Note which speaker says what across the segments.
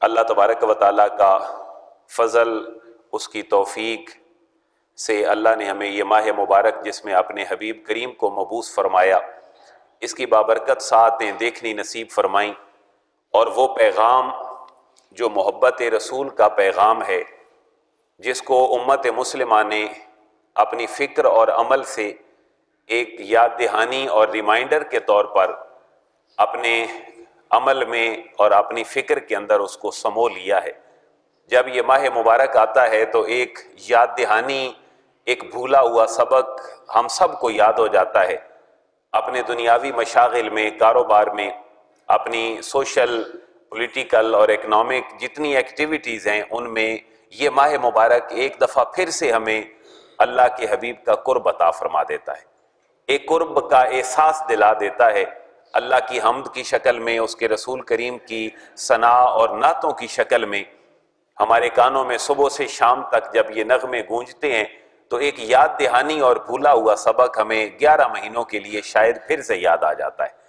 Speaker 1: اللہ تبارک و تعالیٰ کا فضل، اس کی توفیق سے اللہ نے ہمیں یہ ماہ مبارک جس میں اپنے حبیب کریم کو مبعوث فرمایا، اس کی بابرکت ساعتیں دیکھنی نصیب فرمائیں، اور وہ پیغام جو محبت رسول کا پیغام ہے، جس کو امت مسلمہ نے اپنی فکر اور عمل سے ایک یاد دہانی اور ریمائنڈر کے طور پر اپنے عمل میں اور اپنی فکر کے اندر اس کو سمو لیا ہے۔ جب یہ ماہ مبارک آتا ہے تو ایک یاد دہانی، ایک بھولا ہوا سبق ہم سب کو یاد ہو جاتا ہے۔ اپنے دنیاوی مشاغل میں، کاروبار میں، اپنی سوشل، پولیٹیکل اور اکنامک جتنی ایکٹیویٹیز ہیں، ان میں یہ ماہ مبارک ایک دفعہ پھر سے ہمیں اللہ کے حبیب کا قرب عطا فرما دیتا ہے، ایک قرب کا احساس دلا دیتا ہے، اللہ کی حمد کی شکل میں، اس کے رسول کریم کی ثنا اور نعتوں کی شکل میں۔ ہمارے کانوں میں صبح سے شام تک جب یہ نغمے گونجتے ہیں تو ایک یاد دہانی اور بھولا ہوا سبق ہمیں 11 مہینوں کے لیے شاید پھر سے یاد آ جاتا ہے۔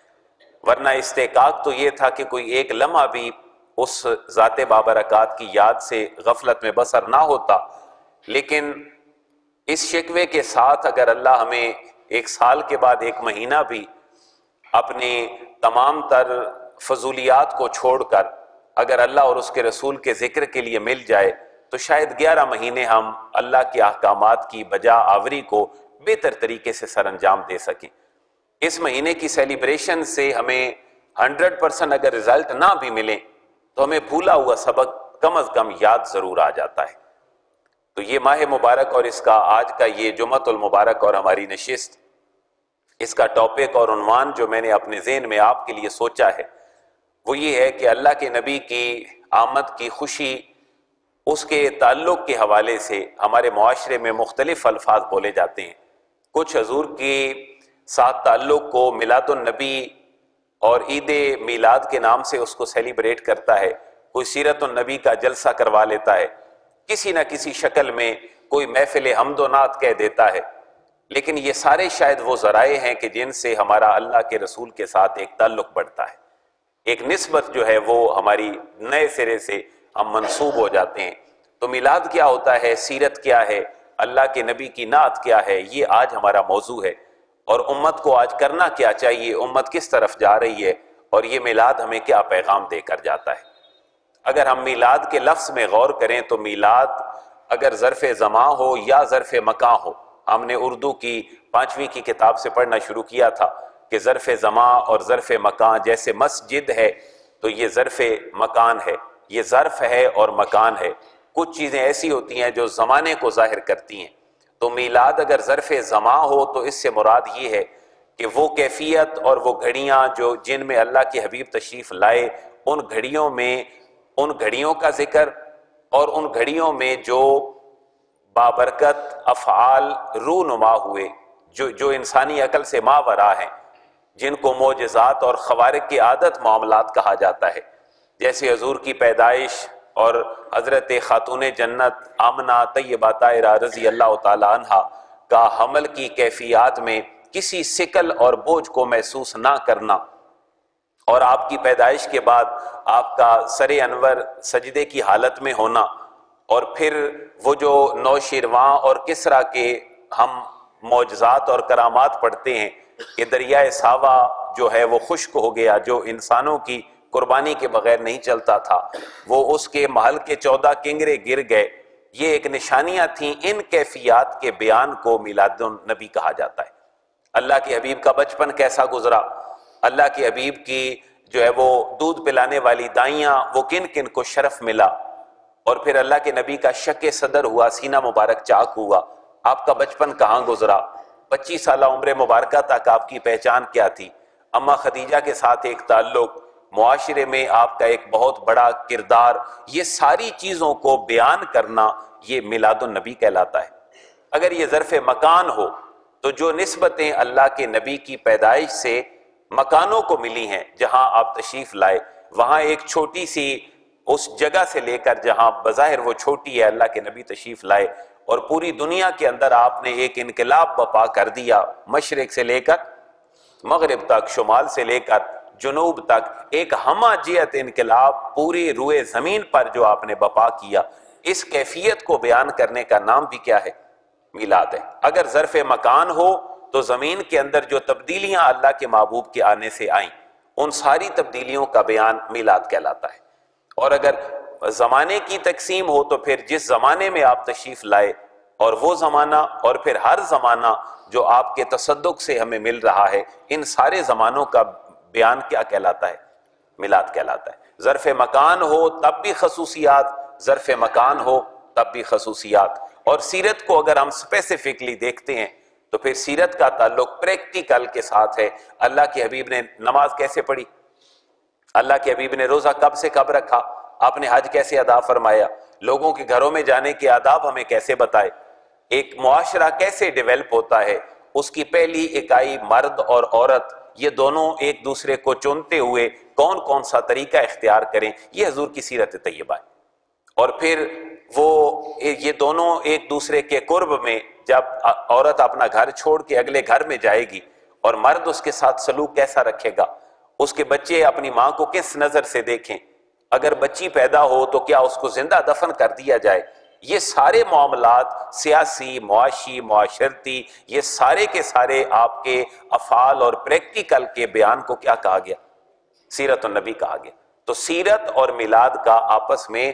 Speaker 1: ورنہ استحقاق تو یہ تھا کہ کوئی ایک لمحہ بھی اس ذات بابرکات کی یاد سے غفلت میں بسر نہ ہوتا، لیکن اس شکوے کے ساتھ اگر اللہ ہمیں ایک سال کے بعد ایک مہینہ بھی اپنے تمام تر فضولیات کو چھوڑ کر اگر اللہ اور اس کے رسول کے ذکر کے لیے مل جائے تو شاید 11 مہینے ہم اللہ کے احکامات کی بجا آوری کو بہتر طریقے سے سر انجام دے سکیں۔ اس مہینے کی سیلیبریشن سے ہمیں 100% اگر رزلٹ نہ بھی ملیں تو ہمیں بھولا ہوا سبق کم از کم یاد ضرور آ جاتا ہے۔ تو یہ ماہ مبارک اور اس کا آج کا یہ جمعۃ المبارک اور ہماری نشست، اس کا ٹاپک اور عنوان جو میں نے اپنے ذہن میں آپ کے لیے سوچا ہے وہ یہ ہے کہ اللہ کے نبی کی آمد کی خوشی، اس کے تعلق کے حوالے سے ہمارے معاشرے میں مختلف الفاظ بولے جاتے ہیں۔ کچھ حضور کی ساتھ تعلق کو میلاد النبی اور عید میلاد کے نام سے اس کو سیلیبریٹ کرتا ہے، کوئی سیرت النبی کا جلسہ کروا لیتا ہے، کسی نہ کسی شکل میں کوئی محفل حمد و نعت کہہ دیتا ہے، لیکن یہ سارے شاید وہ ذرائع ہیں کہ جن سے ہمارا اللہ کے رسول کے ساتھ ایک تعلق بڑھتا ہے، ایک نسبت جو ہے وہ ہماری نئے سرے سے ہم منسوب ہو جاتے ہیں۔ تو میلاد کیا ہوتا ہے، سیرت کیا ہے، اللہ کے نبی کی نعت کیا ہے، یہ آج ہمارا موضوع ہے، اور امت کو آج کرنا کیا چاہیے، امت کس طرف جا رہی ہے، اور یہ میلاد ہمیں کیا پیغام دے کر جاتا ہے۔ اگر ہم میلاد کے لفظ میں غور کریں تو میلاد اگر ظرف زمان ہو یا ظرف مکان ہو، ہم نے اردو کی 5ویں کی کتاب سے پڑھنا شروع کیا تھا کہ ظرف زمان اور ظرف مکان، جیسے مسجد ہے تو یہ ظرف مکان ہے، یہ ظرف ہے اور مکان ہے۔ کچھ چیزیں ایسی ہوتی ہیں جو زمانے کو ظاہر کرتی ہیں، تو میلاد اگر ظرف زمان ہو تو اس سے مراد یہ ہے کہ وہ کیفیت اور وہ گھڑیاں جو جن میں اللہ کے حبیب تشریف لائے، ان گھڑیوں میں ان گھڑیوں کا ذکر، اور ان گھڑیوں میں جو بابرکت افعال رونما ہوئے، جو انسانی عقل سے ماورا ہیں، جن کو معجزات اور خوارق کی عادت معاملات کہا جاتا ہے، جیسے حضور کی پیدائش اور حضرت خاتون جنت آمنہ طیبہ طاہرہ رضی اللہ تعالی عنہا کا حمل کی کیفیات میں کسی ثقل اور بوجھ کو محسوس نہ کرنا، اور آپ کی پیدائش کے بعد آپ کا سر انور سجدے کی حالت میں ہونا، اور پھر وہ جو نوشیروان اور کسریٰ کے ہم معجزات اور کرامات پڑھتے ہیں کہ دریائے ساوا جو ہے وہ خشک ہو گیا، جو انسانوں کی قربانی کے بغیر نہیں چلتا تھا، وہ اس کے محل کے 14 کنگرے گر گئے، یہ ایک نشانیاں تھیں۔ ان کیفیات کے بیان کو میلاد النبی کہا جاتا ہے۔ اللہ کے حبیب کا بچپن کیسا گزرا، اللہ کے حبیب کی جو ہے وہ دودھ پلانے والی دائیاں، وہ کن کن کو شرف ملا، اور پھر اللہ کے نبی کا شق صدر ہوا، سینہ مبارک چاک ہوا، آپ کا بچپن کہاں گزرا، 25 سالہ عمر مبارکہ تک آپ کی پہچان کیا تھی، اماں خدیجہ کے ساتھ ایک تعلق، معاشرے میں آپ کا ایک بہت بڑا کردار، یہ ساری چیزوں کو بیان کرنا یہ میلاد النبی کہلاتا ہے۔ اگر یہ ظرف مکان ہو تو جو نسبتیں اللہ کے نبی کی پیدائش سے مکانوں کو ملی ہیں جہاں آپ تشریف لائے، وہاں ایک چھوٹی سی اس جگہ سے لے کر جہاں بظاہر وہ چھوٹی ہے اللہ کے نبی تشریف لائے، اور پوری دنیا کے اندر آپ نے ایک انقلاب برپا کر دیا، مشرق سے لے کر مغرب تک، شمال سے لے کر جنوب تک ایک ہمہ جہت انقلاب پوری روئے زمین پر جو آپ نے بپا کیا، اس کیفیت کو بیان کرنے کا نام بھی کیا ہے؟ میلاد ہے۔ اگر ظرف مکان ہو تو زمین کے اندر جو تبدیلیاں اللہ کے محبوب کے آنے سے آئیں، ان ساری تبدیلیوں کا بیان میلاد کہلاتا ہے۔ اور اگر زمانے کی تقسیم ہو تو پھر جس زمانے میں آپ تشریف لائے اور وہ زمانہ اور پھر ہر زمانہ جو آپ کے تصدق سے ہمیں مل رہا ہے، ان سارے زمانوں کا بیان کیا کہلاتا ہے؟ میلاد کہلاتا ہے۔ ظرف مکان ہو تب بھی خصوصیات، ظرف مکان ہو تب بھی خصوصیات۔ اور سیرت کو اگر ہم اسپیسیفکلی دیکھتے ہیں تو پھر سیرت کا تعلق پریکٹیکل کے ساتھ ہے۔ اللہ کے حبیب نے نماز کیسے پڑھی؟ اللہ کے حبیب نے روزہ کب سے کب رکھا؟ آپ نے حج کیسے ادا فرمایا؟ لوگوں کے گھروں میں جانے کے آداب ہمیں کیسے بتائے؟ ایک معاشرہ کیسے ڈیولپ ہوتا ہے؟ اس کی پہلی اکائی مرد اور عورت، یہ دونوں ایک دوسرے کو چنتے ہوئے کون کون سا طریقہ اختیار کریں، یہ حضور کی سیرت طیبہ ہے۔ اور پھر یہ دونوں ایک دوسرے کے قرب میں، جب عورت اپنا گھر چھوڑ کے اگلے گھر میں جائے گی اور مرد اس کے ساتھ سلوک کیسا رکھے گا، اس کے بچے اپنی ماں کو کس نظر سے دیکھیں، اگر بچی پیدا ہو تو کیا اس کو زندہ دفن کر دیا جائے، یہ سارے معاملات سیاسی، معاشی، معاشرتی، یہ سارے کے سارے آپ کے افعال اور پریکٹیکل کے بیان کو کیا کہا گیا؟ سیرت النبی کہا گیا۔ تو سیرت اور میلاد کا آپس میں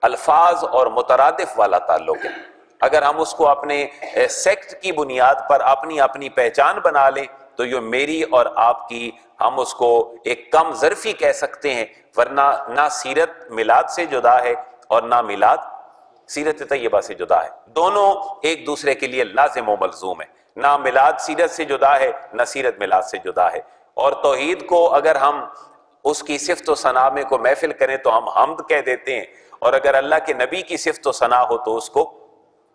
Speaker 1: الفاظ اور مترادف والا تعلق ہے۔ اگر ہم اس کو اپنے سیکٹ کی بنیاد پر اپنی اپنی پہچان بنا لیں تو یہ میری اور آپ کی، ہم اس کو ایک کم ظرفی کہہ سکتے ہیں، ورنہ نہ سیرت میلاد سے جدا ہے اور نہ میلاد سیرت طیبہ سے جدا ہے، دونوں ایک دوسرے کے لیے لازم و ملزوم ہے۔ نہ میلاد سیرت سے جدا ہے، نہ سیرت میلاد سے جدا ہے۔ اور توحید کو اگر ہم اس کی صفت و ثنا میں کو محفل کریں تو ہم حمد کہہ دیتے ہیں، اور اگر اللہ کے نبی کی صفت و ثنا ہو تو اس کو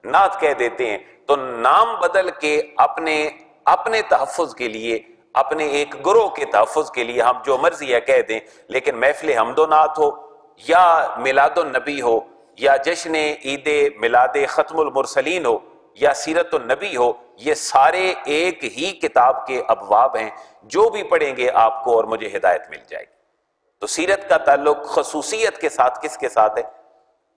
Speaker 1: نعت کہہ دیتے ہیں۔ تو نام بدل کے اپنے تحفظ کے لیے، اپنے ایک گروہ کے تحفظ کے لیے ہم جو مرضی ہے کہہ دیں، لیکن محفل حمد و نعت ہو یا میلاد النبی ہو یا جشن عید میلاد ختم المرسلین ہو یا سیرت النبی ہو، یہ سارے ایک ہی کتاب کے ابواب ہیں، جو بھی پڑھیں گے آپ کو اور مجھے ہدایت مل جائے گی۔ تو سیرت کا تعلق خصوصیت کے ساتھ کس کے ساتھ ہے؟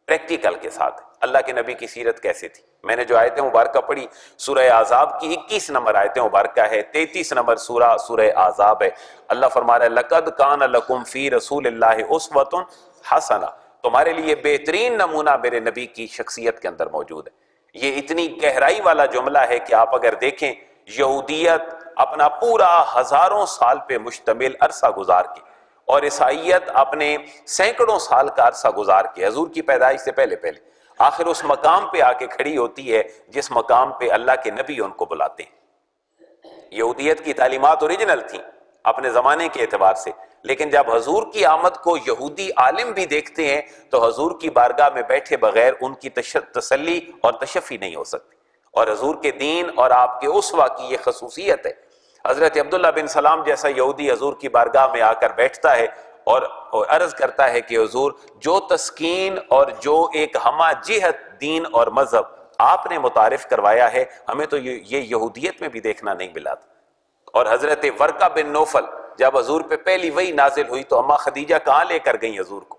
Speaker 1: پریکٹیکل کے ساتھ ہے۔ اللہ کے نبی کی سیرت کیسے تھی؟ میں نے جو آیتیں مبارکہ پڑھی، سورہ احزاب کی 21 نمبر آیتیں مبارکہ ہے، 33 نمبر سورہ احزاب ہے۔ اللہ فرما رہا ہے لَقَدْ كَانَ لَكُمْ فِي رَسُولِ اللَّهِ أُسْوَةٌ حَسَنَةٌ، تمہارے لیے بہترین نمونہ میرے نبی کی شخصیت کے اندر موجود ہے۔ یہ اتنی گہرائی والا جملہ ہے کہ آپ اگر دیکھیں، یہودیت اپنا پورا ہزاروں سال پہ مشتمل عرصہ گزار کے اور عیسائیت اپنے سینکڑوں سال کا عرصہ گزار کے حضور کی پیدائش سے پہلے آخر اس مقام پہ آ کے کھڑی ہوتی ہے جس مقام پہ اللہ کے نبی ان کو بلاتے ہیں۔ یہودیت کی تعلیمات اوریجنل تھیں اپنے زمانے کے اعتبار سے، لیکن جب حضور کی آمد کو یہودی عالم بھی دیکھتے ہیں تو حضور کی بارگاہ میں بیٹھے بغیر ان کی تسلی اور تشفی نہیں ہو سکتی۔ اور حضور کے دین اور آپ کے اسوہ کی یہ خصوصیت ہے۔ حضرت عبداللہ بن سلام جیسا یہودی حضور کی بارگاہ میں آ کر بیٹھتا ہے اور عرض کرتا ہے کہ حضور، جو تسکین اور جو ایک ہمہ جہت دین اور مذہب آپ نے متعارف کروایا ہے، ہمیں تو یہ یہودیت میں بھی دیکھنا نہیں ملا تھا۔ اور حضرت ورقہ بن نوفل، جب حضور پہ پہلی وحی نازل ہوئی تو اماں خدیجہ کہاں لے کر گئیں حضور کو؟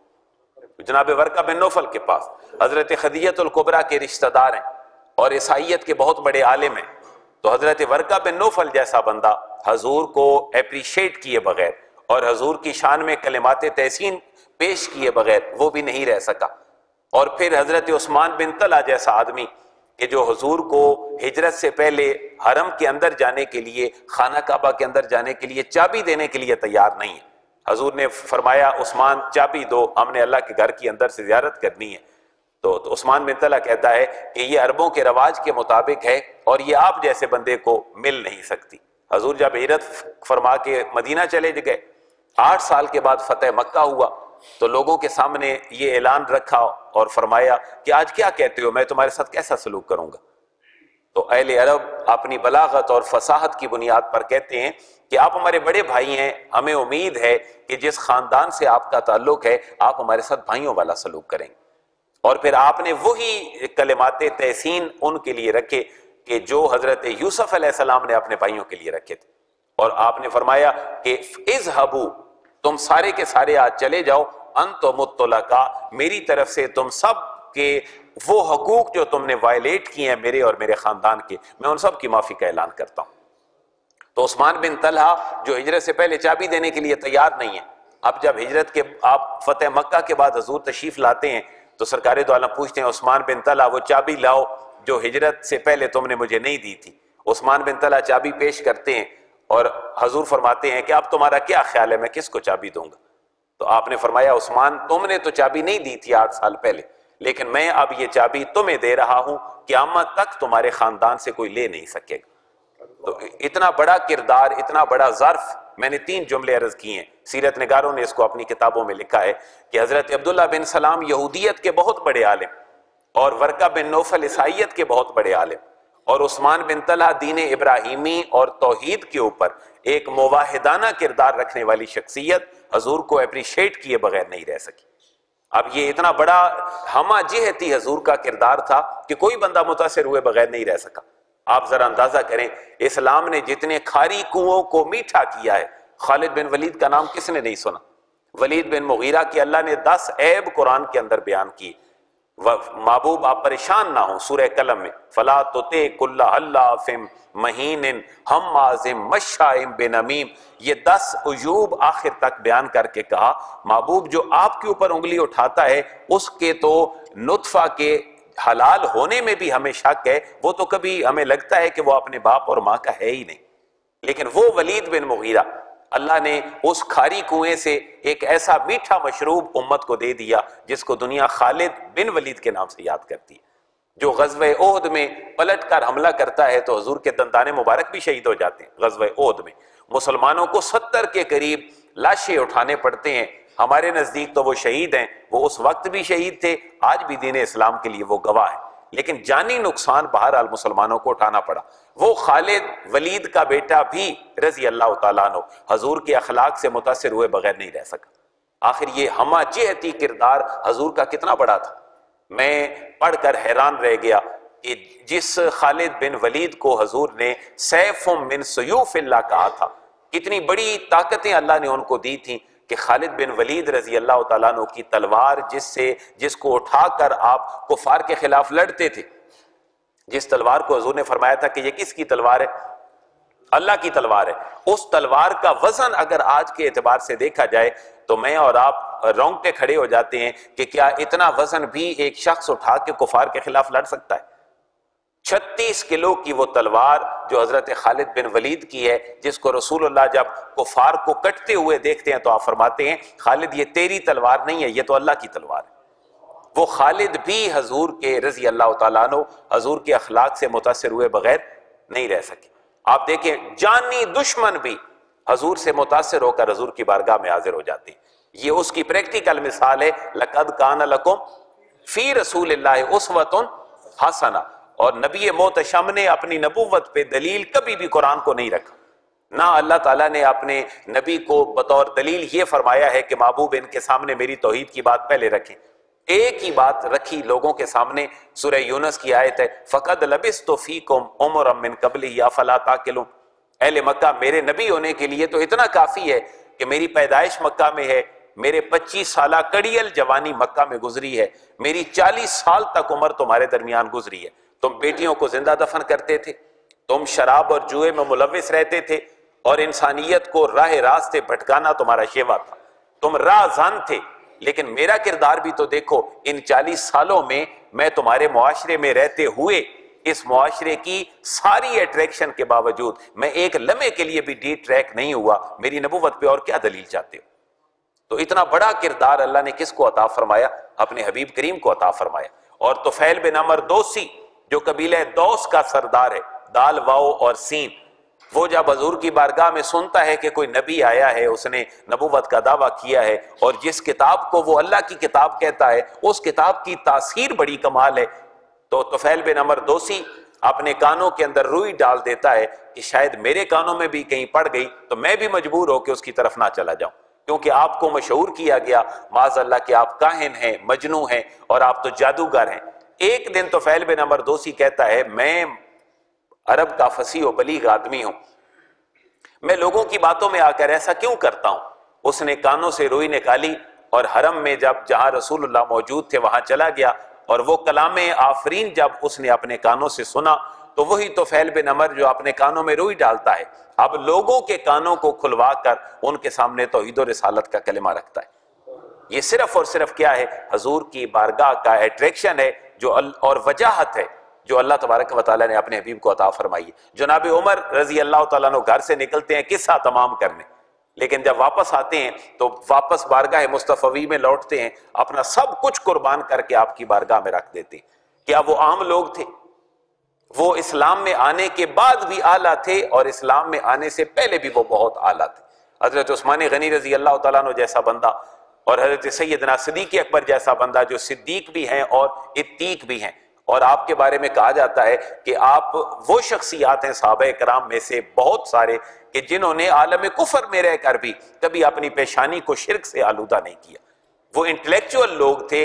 Speaker 1: جناب ورقہ بن نوفل کے پاس۔ حضرت خدیجہ الکبریٰ کے رشتہ دار ہیں اور عیسائیت کے بہت بڑے عالم ہیں، تو حضرت ورقہ بن نوفل جیسا بندہ حضور کو اپریشیٹ کیے بغیر اور حضور کی شان میں کلمات تحسین پیش کیے بغیر وہ بھی نہیں رہ سکا۔ اور پھر حضرت عثمان بن طلحہ جیسا آدمی کہ جو حضور کو ہجرت سے پہلے حرم کے اندر جانے کے لیے، خانہ کعبہ کے اندر جانے کے لیے چابی دینے کے لیے تیار نہیں ہے، حضور نے فرمایا عثمان چابی دو، ہم نے اللہ کے گھر کی اندر سے زیارت کرنی ہے۔ تو عثمان بن طلحہ کہتا ہے کہ یہ عربوں کے رواج کے مطابق ہے اور یہ آپ جیسے بندے کو مل نہیں سکتی۔ حضور جب ہجرت فرما کے مدینہ چلے گئے، 8 سال کے بعد فتح مکہ ہوا تو لوگوں کے سامنے یہ اعلان رکھا اور فرمایا کہ آج کیا کہتے ہو، میں تمہارے ساتھ کیسا سلوک کروں گا؟ تو اہل عرب اپنی بلاغت اور فصاحت کی بنیاد پر کہتے ہیں کہ آپ ہمارے بڑے بھائی ہیں، ہمیں امید ہے کہ جس خاندان سے آپ کا تعلق ہے آپ ہمارے ساتھ بھائیوں والا سلوک کریں گے۔ اور پھر آپ نے وہی کلمات تحسین ان کے لیے رکھے کہ جو حضرت یوسف علیہ السلام نے اپنے بھائیوں کے لیے رکھے تھے، اور آپ نے فرمایا کہ اذهبوا تم سارے کے سارے آج چلے جاؤ، انتم الطلقاء، میری طرف سے تم سب کے وہ حقوق جو تم نے وائلیٹ کیے ہیں میرے اور میرے خاندان کے، میں ان سب کی معافی کا اعلان کرتا ہوں۔ تو عثمان بن طلحہ جو ہجرت سے پہلے چابی دینے کے لیے تیار نہیں ہے، اب جب ہجرت کے آپ فتح مکہ کے بعد حضور تشریف لاتے ہیں تو سرکار دو عالم پوچھتے ہیں عثمان بن طلحہ وہ چابی لاؤ جو ہجرت سے پہلے تم نے مجھے نہیں دی تھی۔ عثمان بن طلحہ چابی پیش کرتے ہیں اور حضور فرماتے ہیں کہ اب تمہارا کیا خیال ہے، میں کس کو چابی دوں گا؟ تو آپ نے فرمایا عثمان تم نے تو چابی نہیں دی تھی 8 سال پہلے، لیکن میں اب یہ چابی تمہیں دے رہا ہوں، قیامت تک تمہارے خاندان سے کوئی لے نہیں سکے گا۔ تو اتنا بڑا کردار، اتنا بڑا ظرف، میں نے 3 جملے عرض کیے ہیں، سیرت نگاروں نے اس کو اپنی کتابوں میں لکھا ہے کہ حضرت عبداللہ بن سلام یہودیت کے بہت بڑے عالم، اور ورقہ بن نوفل عیسائیت کے بہت بڑے عالم، اور عثمان بن طلحہ دین ابراہیمی اور توحید کے اوپر ایک موحدانہ کردار رکھنے والی شخصیت حضور کو اپریشیٹ کیے بغیر نہیں رہ سکی۔ اب یہ اتنا بڑا ہمہ جہتی حضور کا کردار تھا کہ کوئی بندہ متاثر ہوئے بغیر نہیں رہ سکا۔ آپ ذرا اندازہ کریں اسلام نے جتنے کھاری کنووں کو میٹھا کیا ہے، خالد بن ولید کا نام کس نے نہیں سنا؟ ولید بن مغیرہ کی اللہ نے 10 عیب قرآن کے اندر بیان کی۔ محبوب آپ پریشان نہ ہوں، سورہ قلم میں فلا تطع کل حلاف مہین ہماز مشاء بنمیم، یہ 10 عیوب آخر تک بیان کر کے کہا محبوب جو آپ کے اوپر انگلی اٹھاتا ہے اس کے تو نطفہ کے حلال ہونے میں بھی ہمیں شک ہے، وہ تو کبھی ہمیں لگتا ہے کہ وہ اپنے باپ اور ماں کا ہے ہی نہیں، لیکن وہ ولید بن مغیرہ اللہ نے اس کھاری کنویں سے ایک ایسا میٹھا مشروب امت کو دے دیا جس کو دنیا خالد بن ولید کے نام سے یاد کرتی ہے، جو غزوہ احد میں پلٹ کر حملہ کرتا ہے تو حضور کے دندان مبارک بھی شہید ہو جاتے ہیں۔ غزوہ احد میں مسلمانوں کو 70 کے قریب لاشیں اٹھانے پڑتے ہیں، ہمارے نزدیک تو وہ شہید ہیں، وہ اس وقت بھی شہید تھے، آج بھی دین اسلام کے لیے وہ گواہ ہیں، لیکن جانی نقصان بہرحال مسلمانوں کو اٹھانا پڑا۔ وہ خالد ولید کا بیٹا بھی رضی اللہ تعالیٰ عنہ حضور کے اخلاق سے متاثر ہوئے بغیر نہیں رہ سکا۔ آخر یہ ہمہ جہتی کردار حضور کا کتنا بڑا تھا، میں پڑھ کر حیران رہ گیا کہ جس خالد بن ولید کو حضور نے سیف من سیوف اللہ کہا تھا، کتنی بڑی طاقتیں اللہ نے ان کو دی تھیں کہ خالد بن ولید رضی اللہ تعالیٰ عنہ کی تلوار جس کو اٹھا کر آپ کفار کے خلاف لڑتے تھے، جس تلوار کو حضور نے فرمایا تھا کہ یہ کس کی تلوار ہے؟ اللہ کی تلوار ہے، اس تلوار کا وزن اگر آج کے اعتبار سے دیکھا جائے تو میں اور آپ رونگٹے کھڑے ہو جاتے ہیں کہ کیا اتنا وزن بھی ایک شخص اٹھا کے کفار کے خلاف لڑ سکتا ہے؟ 36 کلو کی وہ تلوار جو حضرت خالد بن ولید کی ہے، جس کو رسول اللہ جب کفار کو کٹتے ہوئے دیکھتے ہیں تو آپ فرماتے ہیں خالد یہ تیری تلوار نہیں ہے، یہ تو اللہ کی تلوار ہے۔ وہ خالد بھی حضور کے رضی اللہ تعالیٰ عنہ حضور کے اخلاق سے متاثر ہوئے بغیر نہیں رہ سکے۔ آپ دیکھیں جانی دشمن بھی حضور سے متاثر ہو کر حضور کی بارگاہ میں حاضر ہو جاتے ہیں۔ یہ اس کی پریکٹیکل مثال ہے، لَقَدْ كَانَ لَكُمْ فِي رَسُولِ اللَّهِ أُسْوَةٌ حَسَنَةٌ، اور نبی محتشم نے اپنی نبوت پہ دلیل کبھی بھی قرآن کو نہیں رکھا، نہ اللہ تعالیٰ نے اپنے نبی کو بطور دلیل یہ فرمایا ہے کہ محبوب ان کے سامنے میری توحید کی بات پہلے رکھیں۔ ایک ہی بات رکھی لوگوں کے سامنے، سورہ یونس کی آیت ہے فَقَدْ لَبِثْتُ فِيكُمْ عُمُرًا مِّن قَبْلِهِ أَفَلَا تَعْقِلُونَ، اہل مکہ میرے نبی ہونے کے لیے تو اتنا کافی ہے کہ میری پیدائش مکہ میں ہے، میرے 25 سالہ کڑیل جوانی مکہ میں گزری ہے، میری 40 سال تک عمر تمہارے درمیان گزری ہے، تم بیٹیوں کو زندہ دفن کرتے تھے، تم شراب اور جوئے میں ملوث رہتے تھے، اور انسانیت کو راہ راست بھٹکانا تمہارا شیوا تھا، تم راہزن تھے، لیکن میرا کردار بھی تو دیکھو، ان 40 سالوں میں تمہارے معاشرے میں رہتے ہوئے اس معاشرے کی ساری اٹریکشن کے باوجود میں ایک لمحے کے لیے بھی ڈی ٹریک نہیں ہوا، میری نبوت پہ اور کیا دلیل چاہتے ہو؟ تو اتنا بڑا کردار اللہ نے کس کو عطا فرمایا؟ اپنے حبیب کریم کو عطا فرمایا۔ اور طفیل بن عمر دوسی جو قبیلہ دوس کا سردار ہے، دال واؤ اور سین، وہ جب حضور کی بارگاہ میں سنتا ہے کہ کوئی نبی آیا ہے، اس نے نبوت کا دعویٰ کیا ہے، اور جس کتاب کو وہ اللہ کی کتاب کہتا ہے اس کتاب کی تاثیر بڑی کمال ہے، تو طفیل بن عمر دوسی اپنے کانوں کے اندر روئی ڈال دیتا ہے کہ شاید میرے کانوں میں بھی کہیں پڑ گئی تو میں بھی مجبور ہو کہ اس کی طرف نہ چلا جاؤں، کیونکہ آپ کو مشہور کیا گیا معاذ اللہ کہ آپ کاہن ہیں، مجنوں ہیں، اور آپ تو جادوگر ہیں۔ ایک دن طفیل بن عمر دوسی کہتا ہے میں عرب کا فصیح و بلیغ آدمی ہوں، میں لوگوں کی باتوں میں آ کر ایسا کیوں کرتا ہوں اس نے کانوں سے روئی نکالی اور حرم میں جہاں رسول اللہ موجود تھے وہاں چلا گیا، اور وہ کلام آفرین جب اس نے اپنے کانوں سے سنا تو وہی طفیل بن عمر جو اپنے کانوں میں روئی ڈالتا ہے اب لوگوں کے کانوں کو کھلوا کر ان کے سامنے توحید و رسالت کا کلمہ رکھتا ہے۔ یہ صرف اور صرف کیا ہے؟ حضور کی بارگاہ کا اٹریکشن ہے اور وجاہت ہے جو اللہ تبارک و تعالیٰ نے اپنے حبیب کو عطا فرمائی ہے۔ جناب عمر رضی اللہ تعالیٰ عنہ گھر سے نکلتے ہیں قصہ تمام کرنے، لیکن جب واپس آتے ہیں تو واپس بارگاہ مصطفی میں لوٹتے ہیں، اپنا سب کچھ قربان کر کے آپ کی بارگاہ میں رکھ دیتے ہیں۔ کیا وہ عام لوگ تھے؟ وہ اسلام میں آنے کے بعد بھی اعلیٰ تھے اور اسلام میں آنے سے پہلے بھی وہ بہت اعلیٰ تھے۔ حضرت عثمان غنی رضی اللہ تعالیٰ عنہ جیسا بندہ اور حضرت سیدنا صدیق اکبر جیسا بندہ جو صدیق بھی ہیں اور اتیق بھی ہیں، اور آپ کے بارے میں کہا جاتا ہے کہ آپ وہ شخصیات ہیں صحابہ کرام میں سے بہت سارے کہ جنہوں نے عالم کفر میں رہ کر بھی کبھی اپنی پیشانی کو شرک سے آلودہ نہیں کیا۔ وہ انٹلیکچوئل لوگ تھے۔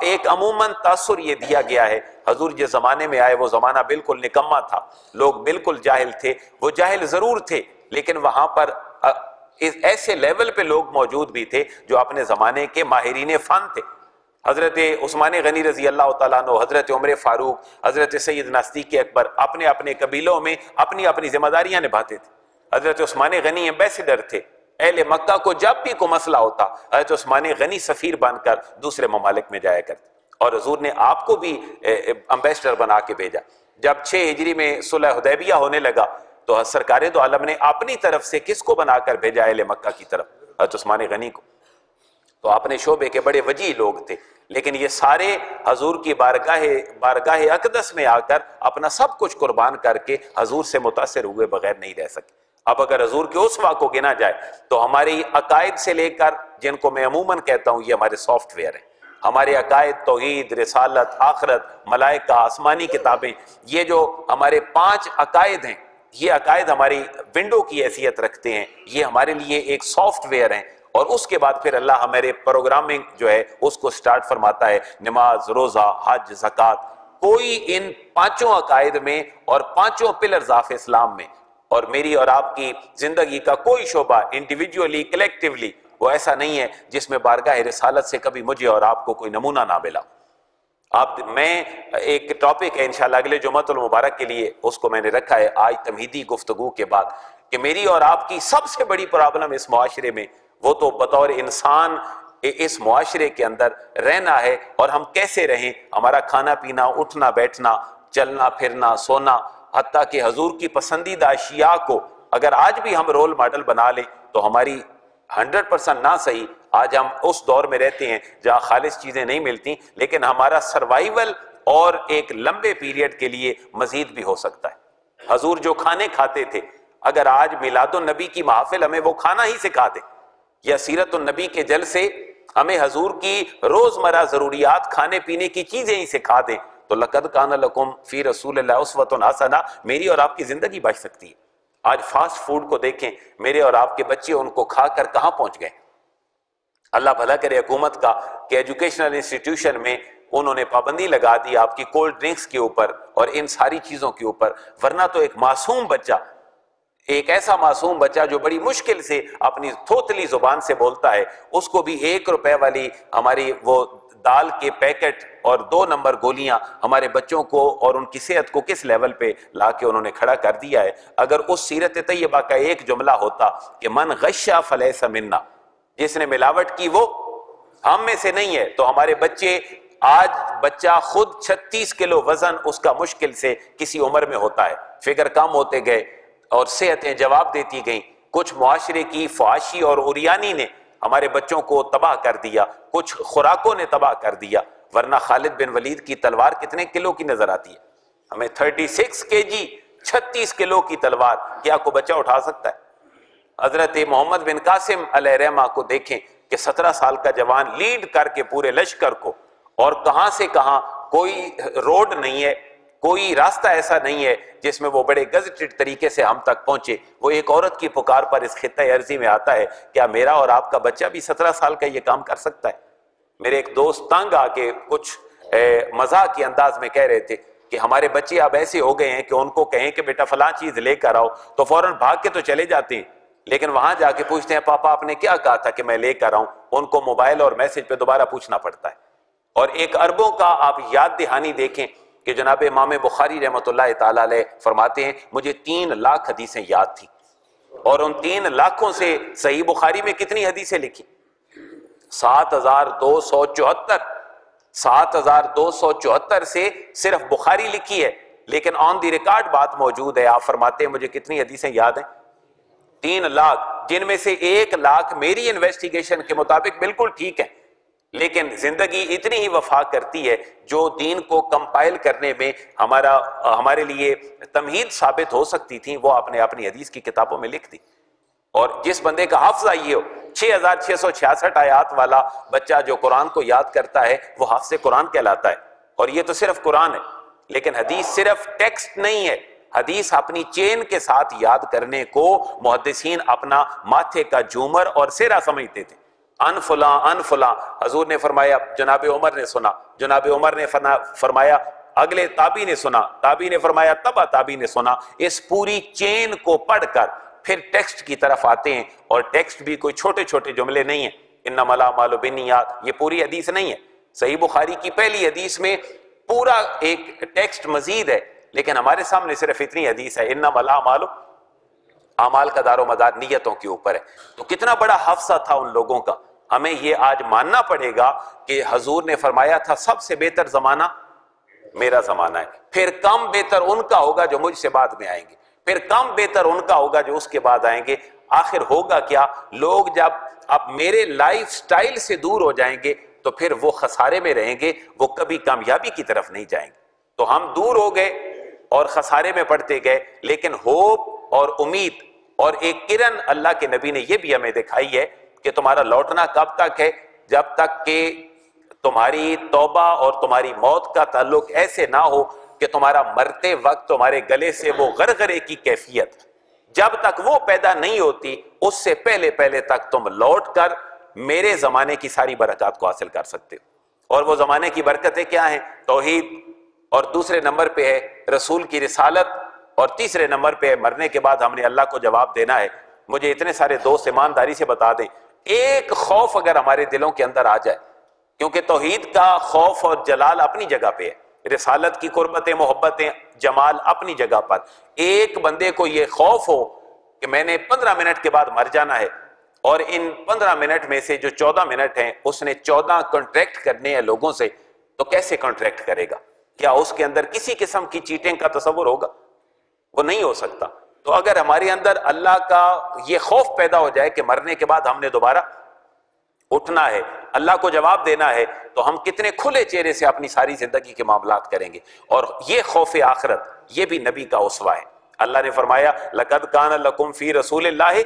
Speaker 1: ایک عموماً تاثر یہ دیا گیا ہے، حضور جس زمانے میں آئے وہ زمانہ بالکل نکما تھا، لوگ بالکل جاہل تھے۔ وہ جاہل ضرور تھے لیکن وہاں پر ایسے لیول پہ لوگ موجود بھی تھے جو اپنے زمانے کے ماہرین فن تھے۔ حضرت عثمان غنی رضی اللہ تعالیٰ عنہ، حضرت عمر فاروق، حضرت سیدنا صدیق اکبر اپنے اپنے قبیلوں میں اپنی اپنی ذمہ داریاں نبھاتے تھے۔ حضرت عثمان غنی ایمبیسیڈر تھے، اہل مکہ کو جب بھی کوئی مسئلہ ہوتا حضرت عثمان غنی سفیر بن کر دوسرے ممالک میں جایا کرتے، اور حضور نے آپ کو بھی ایمبیسیڈر بنا کے بھیجا۔ جب 6 ہجری میں صلح حدیبیہ ہونے لگا تو سرکار دو عالم نے اپنی طرف سے کس کو بنا کر بھیجا؟ اہل مکہ کی طرف، حضرت عثمان غنی کو۔ تو اپنے شعبے کے بڑے وجیح لوگ تھے، لیکن یہ سارے حضور کی بارگاہ اقدس میں آ کر اپنا سب کچھ قربان کر کے حضور سے متاثر ہوئے بغیر نہیں رہ سکے۔ اب اگر حضور کے اسوہ کو گنا جائے تو ہماری عقائد سے لے کر، جن کو میں عموماً کہتا ہوں یہ ہمارے سافٹ ویئر ہیں، ہمارے عقائد توحید، رسالت، آخرت، ملائکہ، آسمانی کتابیں، یہ جو ہمارے 5 عقائد ہیں، یہ عقائد ہماری ونڈو کی حیثیت رکھتے ہیں، یہ ہمارے لیے ایک سافٹ ویئر ہیں، اور اس کے بعد پھر اللہ ہمارے پروگرامنگ جو ہے اس کو سٹارٹ فرماتا ہے، نماز، روزہ، حج، زکوٰۃ۔ کوئی ان 5 عقائد میں اور 5 پلرز آف اسلام میں اور میری اور آپ کی زندگی کا کوئی شعبہ انڈیویجولی کلیکٹیولی وہ ایسا نہیں ہے جس میں بارگاہ رسالت سے کبھی مجھے اور آپ کو کوئی نمونہ نہ ملا۔ میں ایک ٹاپک ہے انشاءاللہ اگلے جمعہ المبارک کے لیے، اس کو میں نے رکھا ہے آج تمہیدی گفتگو کے بعد، کہ میری اور آپ کی سب سے بڑی پرابلم اس معاشرے میں وہ تو بطور انسان اس معاشرے کے اندر رہنا ہے، اور ہم کیسے رہیں، ہمارا کھانا پینا، اٹھنا بیٹھنا، چلنا پھرنا، سونا، حتیٰ کہ حضور کی پسندیدہ اشیاء کو اگر آج بھی ہم رول ماڈل بنا لیں تو ہماری 100% نہ صحیح، آج ہم اس دور میں رہتے ہیں جہاں خالص چیزیں نہیں ملتی، لیکن ہمارا سروائیول اور ایک لمبے پیریڈ کے لیے مزید بھی ہو سکتا ہے۔ حضور جو کھانے کھاتے تھے، اگر آج میلاد النبی کی محافل ہمیں وہ کھانا ہی سکھا دے، یا سیرت النبی کے جلسے ہمیں حضور کی روزمرہ ضروریات کھانے پینے کی چیزیں ہی سکھا دیں، تو لقد کان لکم فی رسول اللہ اسوۃ حسنہ، میری اور آپ کی زندگی بچ سکتی ہے۔ آج فاسٹ فوڈ کو دیکھیں، میرے اور آپ کے بچے ان کو کھا کر کہاں پہنچ گئے۔ اللہ بھلا کرے حکومت کا کہ ایجوکیشنل انسٹیٹیوشن میں انہوں نے پابندی لگا دی آپ کی کولڈ ڈرنکس کے اوپر اور ان ساری چیزوں کے اوپر، ورنہ تو ایک معصوم بچہ، ایک ایسا معصوم بچہ جو بڑی مشکل سے اپنی تھوتلی زبان سے بولتا ہے، اس کو بھی 1 روپے والی ہماری وہ دال کے پیکٹ اور 2 نمبر گولیاں ہمارے بچوں کو اور ان کی صحت کو کس لیول پہ لا کے انہوں نے کھڑا کر دیا ہے۔ اگر اس سیرت طیبہ کا ایک جملہ ہوتا کہ من غش فلیس منا، جس نے ملاوٹ کی وہ ہم میں سے نہیں ہے، تو ہمارے بچے، آج بچہ خود 36 کلو وزن اس کا مشکل سے کسی عمر میں ہوتا ہے، فگر کم ہوتے گئے اور صحتیں جواب دیتی گئیں۔ کچھ معاشرے کی فحاشی اور عریانی نے ہمارے بچوں کو تباہ کر دیا، کچھ خوراکوں نے تباہ کر دیا، ورنہ خالد بن ولید کی تلوار کتنے کلو کی نظر آتی ہے ہمیں؟ 36 kg، 36 کلو کی تلوار، کیا کوئی بچہ اٹھا سکتا ہے؟ حضرت محمد بن قاسم علیہ رحمہ کو دیکھیں کہ 17 سال کا جوان لیڈ کر کے پورے لشکر کو، اور کہاں سے کہاں، کوئی روڈ نہیں ہے، کوئی راستہ ایسا نہیں ہے جس میں وہ بڑے گزٹڈ طریقے سے ہم تک پہنچے۔ وہ ایک عورت کی پکار پر اس خطہ ارضی میں آتا ہے، کیا میرا اور آپ کا بچہ بھی 17 سال کا یہ کام کر سکتا ہے؟ میرے ایک دوست تنگ آ کے کچھ مزاح کے انداز میں کہہ رہے تھے کہ ہمارے بچے اب ایسے ہو گئے ہیں کہ ان کو کہیں کہ بیٹا فلاں چیز لے کر آؤ تو فوراً بھاگ کے تو چلے جاتے ہیں، لیکن وہاں جا کے پوچھتے ہیں پاپا آپ نے کیا کہا تھا کہ میں لے کر آؤں، ان کو موبائل اور میسج پہ دوبارہ پوچھنا پڑتا ہے۔ اور ایک اربوں کا آپ یاد دہانی دیکھیں کہ جناب امام بخاری رحمۃ اللہ تعالی علیہ فرماتے ہیں مجھے 3 لاکھ حدیثیں یاد تھیں، اور ان 3 لاکھوں سے صحیح بخاری میں کتنی حدیثیں لکھی؟ 7274۔ 7274 سے صرف بخاری لکھی ہے، لیکن آن دی ریکارڈ بات موجود ہے، آپ فرماتے ہیں مجھے کتنی حدیثیں یاد ہیں؟ 3 لاکھ، جن میں سے 1 لاکھ میری انویسٹیگیشن کے مطابق بالکل ٹھیک ہے، لیکن زندگی اتنی ہی وفا کرتی ہے جو دین کو کمپائل کرنے میں ہمارے لیے تمہید ثابت ہو سکتی تھی، وہ آپ نے اپنی حدیث کی کتابوں میں لکھ دی۔ اور جس بندے کا حافظہ یہ ہو 6666 آیات والا بچہ جو قرآن کو یاد کرتا ہے وہ حافظ قرآن کہلاتا ہے۔ اور یہ تو صرف قرآن ہے، لیکن حدیث صرف ٹیکسٹ نہیں ہے، حدیث اپنی چین کے ساتھ یاد کرنے کو محدثین اپنا ماتھے کا جھومر اور سہرا سمجھتے تھے۔ ان فلاں حضور نے فرمایا، جناب عمر نے سنا، جناب عمر نے فرمایا، اگلے تابعی نے سنا، تابعی نے فرمایا، تبع تابعی نے سنا۔ اس پوری چین کو پڑھ کر پھر ٹیکسٹ کی طرف آتے ہیں، اور ٹیکسٹ بھی کوئی چھوٹے چھوٹے جملے نہیں ہیں، انما الاعمال بالنیات، یہ پوری حدیث نہیں ہے۔ صحیح بخاری کی پہلی حدیث میں پورا ایک ٹیکسٹ مزید ہے، لیکن ہمارے سامنے صرف اتنی حدیث ہے، انما الاعمال، اعمال کا دار و مدار نیتوں کے اوپر ہے۔ تو کتنا بڑا حافظہ تھا ان لوگوں کا۔ ہمیں یہ آج ماننا پڑے گا کہ حضور نے فرمایا تھا سب سے بہتر زمانہ میرا زمانہ ہے، پھر کم بہتر ان کا ہوگا جو مجھ سے بعد میں آئیں گے، پھر کم بہتر ان کا ہوگا جو اس کے بعد آئیں گے۔ آخر ہوگا کیا؟ لوگ جب اب میرے لائف سٹائل سے دور ہو جائیں گے تو پھر وہ خسارے میں رہیں گے، وہ کبھی کامیابی کی طرف نہیں جائیں گے۔ تو ہم دور ہو گئے اور خسارے میں پڑتے گئے، لیکن ہوپ اور امید اور ایک کرن اللہ کے نبی نے یہ بھی ہمیں دکھائی ہے کہ تمہارا لوٹنا کب تک ہے؟ جب تک کہ تمہاری توبہ اور تمہاری موت کا تعلق ایسے نہ ہو کہ تمہارا مرتے وقت تمہارے گلے سے وہ غرغرے کی کیفیت جب تک وہ پیدا نہیں ہوتی، اس سے پہلے تک تم لوٹ کر میرے زمانے کی ساری برکات کو حاصل کر سکتے ہو۔ اور وہ زمانے کی برکتیں کیا ہیں؟ توحید، اور دوسرے نمبر پہ ہے رسول کی رسالت، اور تیسرے نمبر پہ ہے مرنے کے بعد ہم نے اللہ کو جواب دینا ہے۔ مجھے اتنے سارے دوست ایمانداری سے بتا دیں، ایک خوف اگر ہمارے دلوں کے اندر آ جائے، کیونکہ توحید کا خوف اور جلال اپنی جگہ پہ ہے، رسالت کی قربتیں محبتیں جمال اپنی جگہ پر، ایک بندے کو یہ خوف ہو کہ میں نے 15 منٹ کے بعد مر جانا ہے، اور ان 15 منٹ میں سے جو 14 منٹ ہیں اس نے 14 کانٹریکٹ کرنے ہیں لوگوں سے، تو کیسے کانٹریکٹ کرے گا؟ کیا اس کے اندر کسی قسم کی چیٹنگ کا تصور ہوگا؟ وہ نہیں ہو سکتا۔ تو اگر ہمارے اندر اللہ کا یہ خوف پیدا ہو جائے کہ مرنے کے بعد ہم نے دوبارہ اٹھنا ہے، اللہ کو جواب دینا ہے، تو ہم کتنے کھلے چہرے سے اپنی ساری زندگی کے معاملات کریں گے۔ اور یہ خوف آخرت، یہ بھی نبی کا اسوہ ہے۔ اللہ نے فرمایا لَقَدْ كَانَ لَكُمْ فِي رَسُولِ اللَّهِ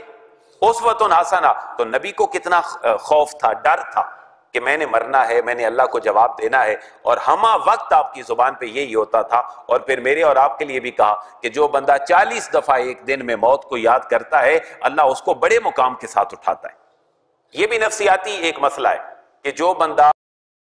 Speaker 1: أُسْوَةٌ حَسَنَةٌ، تو نبی کو کتنا خوف تھا، ڈر تھا کہ میں نے مرنا ہے، میں نے اللہ کو جواب دینا ہے۔ اور ہمہ وقت آپ کی زبان پہ یہی ہوتا تھا۔ اور پھر میرے اور آپ کے لیے بھی کہا کہ جو بندہ 40 دفعہ ایک دن میں موت کو یاد کرتا ہے، اللہ اس کو بڑے مقام کے ساتھ اٹھاتا ہے۔ یہ بھی نفسیاتی ایک مسئلہ ہے کہ جو بندہ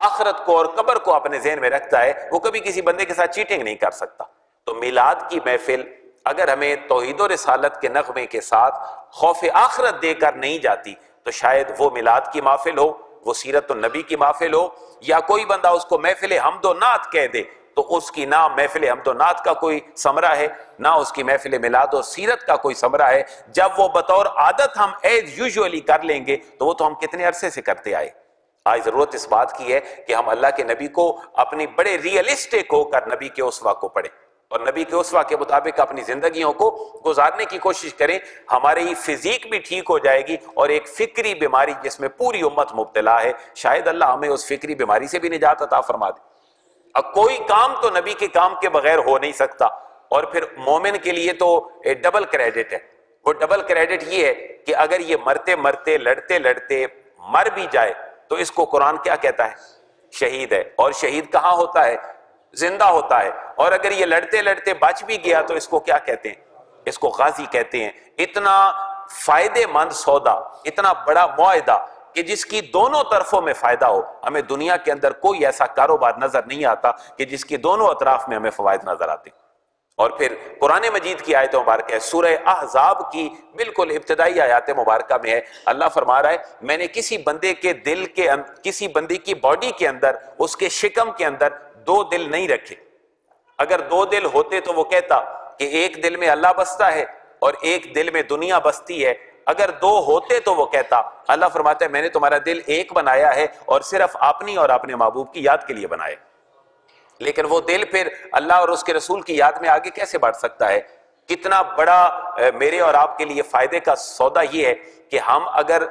Speaker 1: آخرت کو اور قبر کو اپنے ذہن میں رکھتا ہے، وہ کبھی کسی بندے کے ساتھ چیٹنگ نہیں کر سکتا۔ تو میلاد کی محفل اگر ہمیں توحید و رسالت کے نغمے کے ساتھ خوف آخرت دے کر نہیں جاتی، تو شاید وہ میلاد کی محفل ہو، وہ سیرت النبی کی محفل ہو، یا کوئی بندہ اس کو محفل حمد و نعت کہہ دے، تو اس کی نہ محفل حمد و نعت کا کوئی ثمرہ ہے، نہ اس کی محفل میلاد و سیرت کا کوئی ثمرہ ہے۔ جب وہ بطور عادت ہم ایز یوزولی کر لیں گے تو وہ تو ہم کتنے عرصے سے کرتے آئے۔ آج ضرورت اس بات کی ہے کہ ہم اللہ کے نبی کو اپنی بڑے ریئلسٹک ہو کر نبی کے اسوہ کو پڑھیں، اور نبی کے اسوہ کے مطابق اپنی زندگیوں کو گزارنے کی کوشش کریں۔ ہماری فزیک بھی ٹھیک ہو جائے گی، اور ایک فکری بیماری جس میں پوری امت مبتلا ہے، شاید اللہ ہمیں اس فکری بیماری سے بھی نجات عطا فرما دے۔ اب کوئی کام تو نبی کے کام کے بغیر ہو نہیں سکتا، اور پھر مومن کے لیے تو ڈبل کریڈٹ ہے۔ وہ ڈبل کریڈٹ یہ ہے کہ اگر یہ مرتے مرتے لڑتے لڑتے مر بھی جائے تو اس کو قرآن کیا کہتا ہے؟ شہید ہے۔ اور شہید کہاں ہوتا ہے؟ زندہ ہوتا ہے۔ اور اگر یہ لڑتے لڑتے بچ بھی گیا تو اس کو کیا کہتے ہیں؟ اس کو غازی کہتے ہیں۔ اتنا فائدے مند سودا، اتنا بڑا معاہدہ کہ جس کی دونوں طرفوں میں فائدہ ہو۔ ہمیں دنیا کے اندر کوئی ایسا کاروبار نظر نہیں آتا کہ جس کی دونوں اطراف میں ہمیں فوائد نظر آتے۔ اور پھر قرآن مجید کی آیت مبارکہ ہے، سورہ احزاب کی بالکل ابتدائی آیات مبارکہ میں ہے، اللہ فرما رہا ہے میں نے کسی بندے کے دل کے کسی بندے کی باڈی کے اندر، اس کے شکم کے اندر 2 دل نہیں رکھے۔ اگر 2 دل ہوتے تو وہ کہتا کہ ایک دل میں اللہ بستا ہے اور ایک دل میں دنیا بستی ہے، اگر 2 ہوتے تو وہ کہتا۔ اللہ فرماتا ہے میں نے تمہارا دل ایک بنایا ہے اور صرف اپنی اور اپنے محبوب کی یاد کے لیے بنایا، لیکن وہ دل پھر اللہ اور اس کے رسول کی یاد میں آگے کیسے بڑھ سکتا ہے؟ کتنا بڑا میرے اور آپ کے لیے فائدے کا سودا یہ ہے کہ ہم اگر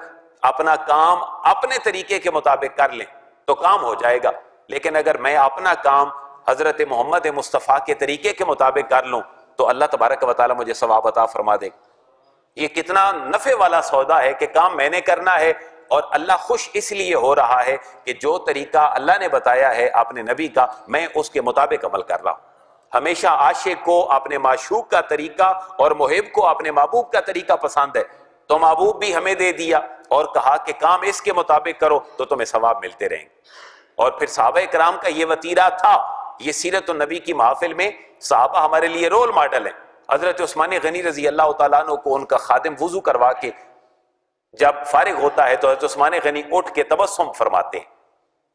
Speaker 1: اپنا کام اپنے طریقے کے مطابق کر لیں تو کام ہو جائے گا، لیکن اگر میں اپنا کام حضرت محمد مصطفیٰ کے طریقے کے مطابق کر لوں تو اللہ تبارک و تعالیٰ مجھے ثواب عطا فرما دے گا۔ یہ کتنا نفع والا سودا ہے کہ کام میں نے کرنا ہے، اور اللہ خوش اس لیے ہو رہا ہے کہ جو طریقہ اللہ نے بتایا ہے اپنے نبی کا، میں اس کے مطابق عمل کر رہا ہوں۔ ہمیشہ عاشق کو اپنے معشوق کا طریقہ اور محب کو اپنے محبوب کا طریقہ پسند ہے، تو محبوب بھی ہمیں دے دیا اور کہا کہ کام اس کے مطابق کرو تو تمہیں ثواب ملتے رہیں گے۔ اور پھر صحابہ کرام کا یہ وتیرہ تھا، یہ سیرت النبی کی محافل میں صحابہ ہمارے لیے رول ماڈل ہیں۔ حضرت عثمان غنی رضی اللہ تعالیٰ عنہ کو ان کا خادم وضو کروا کے جب فارغ ہوتا ہے تو حضرت عثمان غنی اٹھ کے تبسم فرماتے ہیں،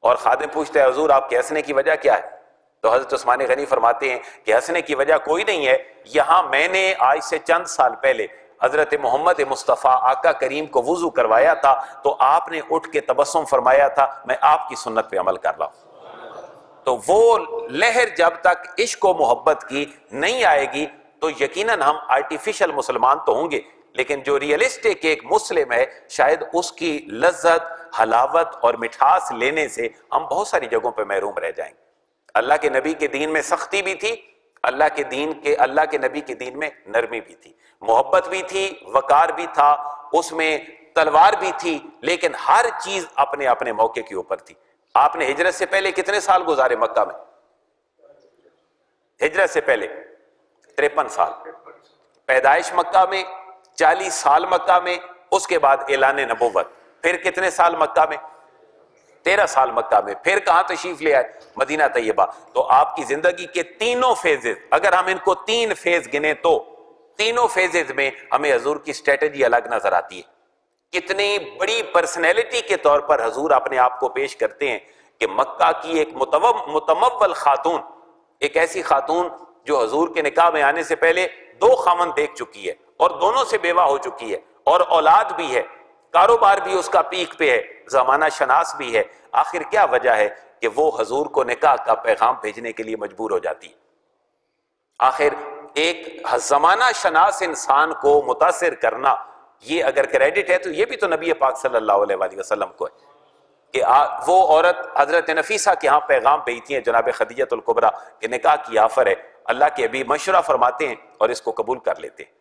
Speaker 1: اور خادم پوچھتے ہیں حضور آپ کے ہنسنے کی وجہ کیا ہے؟ تو حضرت عثمان غنی فرماتے ہیں کہ ہنسنے کی وجہ کوئی نہیں ہے، یہاں میں نے آج سے چند سال پہلے حضرت محمد مصطفیٰ آقا کریم کو وضو کروایا تھا تو آپ نے اٹھ کے تبسم فرمایا تھا، میں آپ کی سنت پہ عمل کر رہا ہوں۔ تو وہ لہر جب تک عشق و محبت کی نہیں آئے گی تو یقیناً ہم آرٹیفیشل مسلمان تو ہوں گے، لیکن جو ریئلسٹک ایک مسلم ہے شاید اس کی لذت، حلاوت اور مٹھاس لینے سے ہم بہت ساری جگہوں پہ محروم رہ جائیں گے۔ اللہ کے نبی کے دین میں سختی بھی تھی، اللہ کے نبی کے دین میں نرمی بھی تھی، محبت بھی تھی، وقار بھی تھا، اس میں تلوار بھی تھی، لیکن ہر چیز اپنے اپنے موقع کے اوپر تھی۔ آپ نے ہجرت سے پہلے کتنے سال گزارے مکہ میں؟ ہجرت سے پہلے 53 سال، پیدائش مکہ میں، 40 سال مکہ میں، اس کے بعد اعلان نبوت، پھر کتنے سال مکہ میں؟ 13 سال مکہ میں، پھر کہاں تشریف لے آئے؟ مدینہ طیبہ۔ تو آپ کی زندگی کے تینوں فیزز، اگر ہم ان کو 3 فیز گنے تو تینوں فیزز میں ہمیں حضور کی اسٹریٹجی الگ نظر آتی ہے۔ کتنی بڑی پرسنالٹی کے طور پر حضور اپنے آپ کو پیش کرتے ہیں کہ مکہ کی ایک متمول خاتون، ایک ایسی خاتون جو حضور کے نکاح میں آنے سے پہلے 2 خاوند دیکھ چکی ہے اور دونوں سے بیوہ ہو چکی ہے اور اولاد بھی ہے، کاروبار بھی اس کا پیک پہ ہے، زمانہ شناس بھی ہے، آخر کیا وجہ ہے کہ وہ حضور کو نکاح کا پیغام بھیجنے کے لیے مجبور ہو جاتی ہے؟ آخر ایک زمانہ شناس انسان کو متاثر کرنا، یہ اگر کریڈٹ ہے تو یہ بھی تو نبی پاک صلی اللہ علیہ وآلہ وسلم کو ہے کہ وہ عورت حضرت نفیسہ کے ہاں پیغام بھیجتی ہیں جناب خدیجۃ الکبریٰ کہ نکاح کی آفر ہے، اللہ کے حبیب مشورہ فرماتے ہیں اور اس کو قبول کر لیتے ہیں۔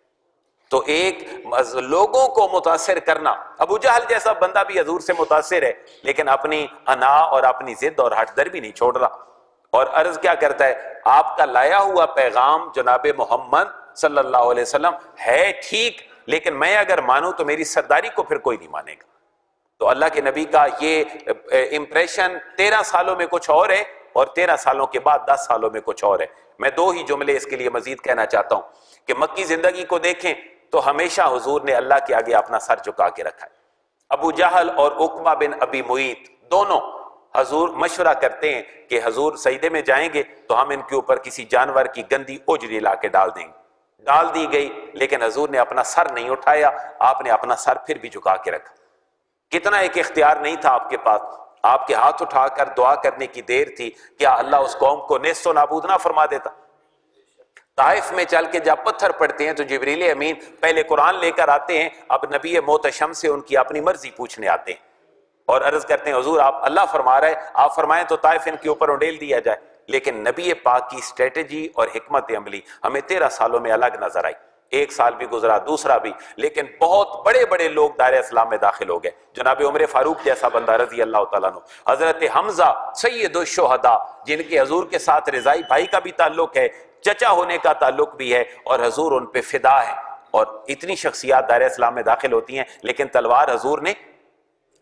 Speaker 1: تو ایک لوگوں کو متاثر کرنا، ابو جہل جیسا بندہ بھی حضور سے متاثر ہے لیکن اپنی انا اور اپنی ضد اور ہٹ در بھی نہیں چھوڑ رہا، اور عرض کیا کرتا ہے آپ کا لایا ہوا پیغام جناب محمد صلی اللہ علیہ وسلم ہے ٹھیک، لیکن میں اگر مانوں تو میری سرداری کو پھر کوئی نہیں مانے گا۔ تو اللہ کے نبی کا یہ امپریشن 13 سالوں میں کچھ اور ہے اور 13 سالوں کے بعد 10 سالوں میں کچھ اور ہے۔ میں 2 ہی جملے اس کے لیے مزید کہنا چاہتا ہوں کہ مکی زندگی کو دیکھیں تو ہمیشہ حضور نے اللہ کے آگے اپنا سر جھکا کے رکھا ہے۔ ابو جہل اور عقبہ بن ابی معیط دونوں حضور مشورہ کرتے ہیں کہ حضور سجدے میں جائیں گے تو ہم ان کے اوپر کسی جانور کی گندی اجری لا کے ڈال دیں گے، ڈال دی گئی، لیکن حضور نے اپنا سر نہیں اٹھایا، آپ نے اپنا سر پھر بھی جھکا کے رکھا۔ کتنا ایک اختیار نہیں تھا آپ کے پاس، آپ کے ہاتھ اٹھا کر دعا کرنے کی دیر تھی، کیا اللہ اس قوم کو نیست و نابود نہ فرما دیتا؟ طائف میں چل کے جب پتھر پڑتے ہیں تو جبریل امین پہلے قرآن لے کر آتے ہیں، اب نبی محتشم سے ان کی اپنی مرضی پوچھنے آتے ہیں اور عرض کرتے ہیں حضور آپ اللہ فرما رہے ہیں، آپ فرمائیں تو طائف ان کے اوپر انڈیل دیا جائے۔ لیکن نبی پاک کی اسٹریٹجی اور حکمت عملی ہمیں 13 سالوں میں الگ نظر آئی، 1 سال بھی گزرا، دوسرا بھی، لیکن بہت بڑے بڑے لوگ دائرہ اسلام میں داخل ہو گئے۔ جناب عمر فاروق جیسا بندہ رضی اللہ تعالیٰ عنہ، حضرت حمزہ سید الشہداء جن کے حضور کے ساتھ رضائی بھائی کا بھی تعلق ہے، چچا ہونے کا تعلق بھی ہے، اور حضور ان پہ فدا ہے، اور اتنی شخصیات دائرہ اسلام میں داخل ہوتی ہیں لیکن تلوار حضور نے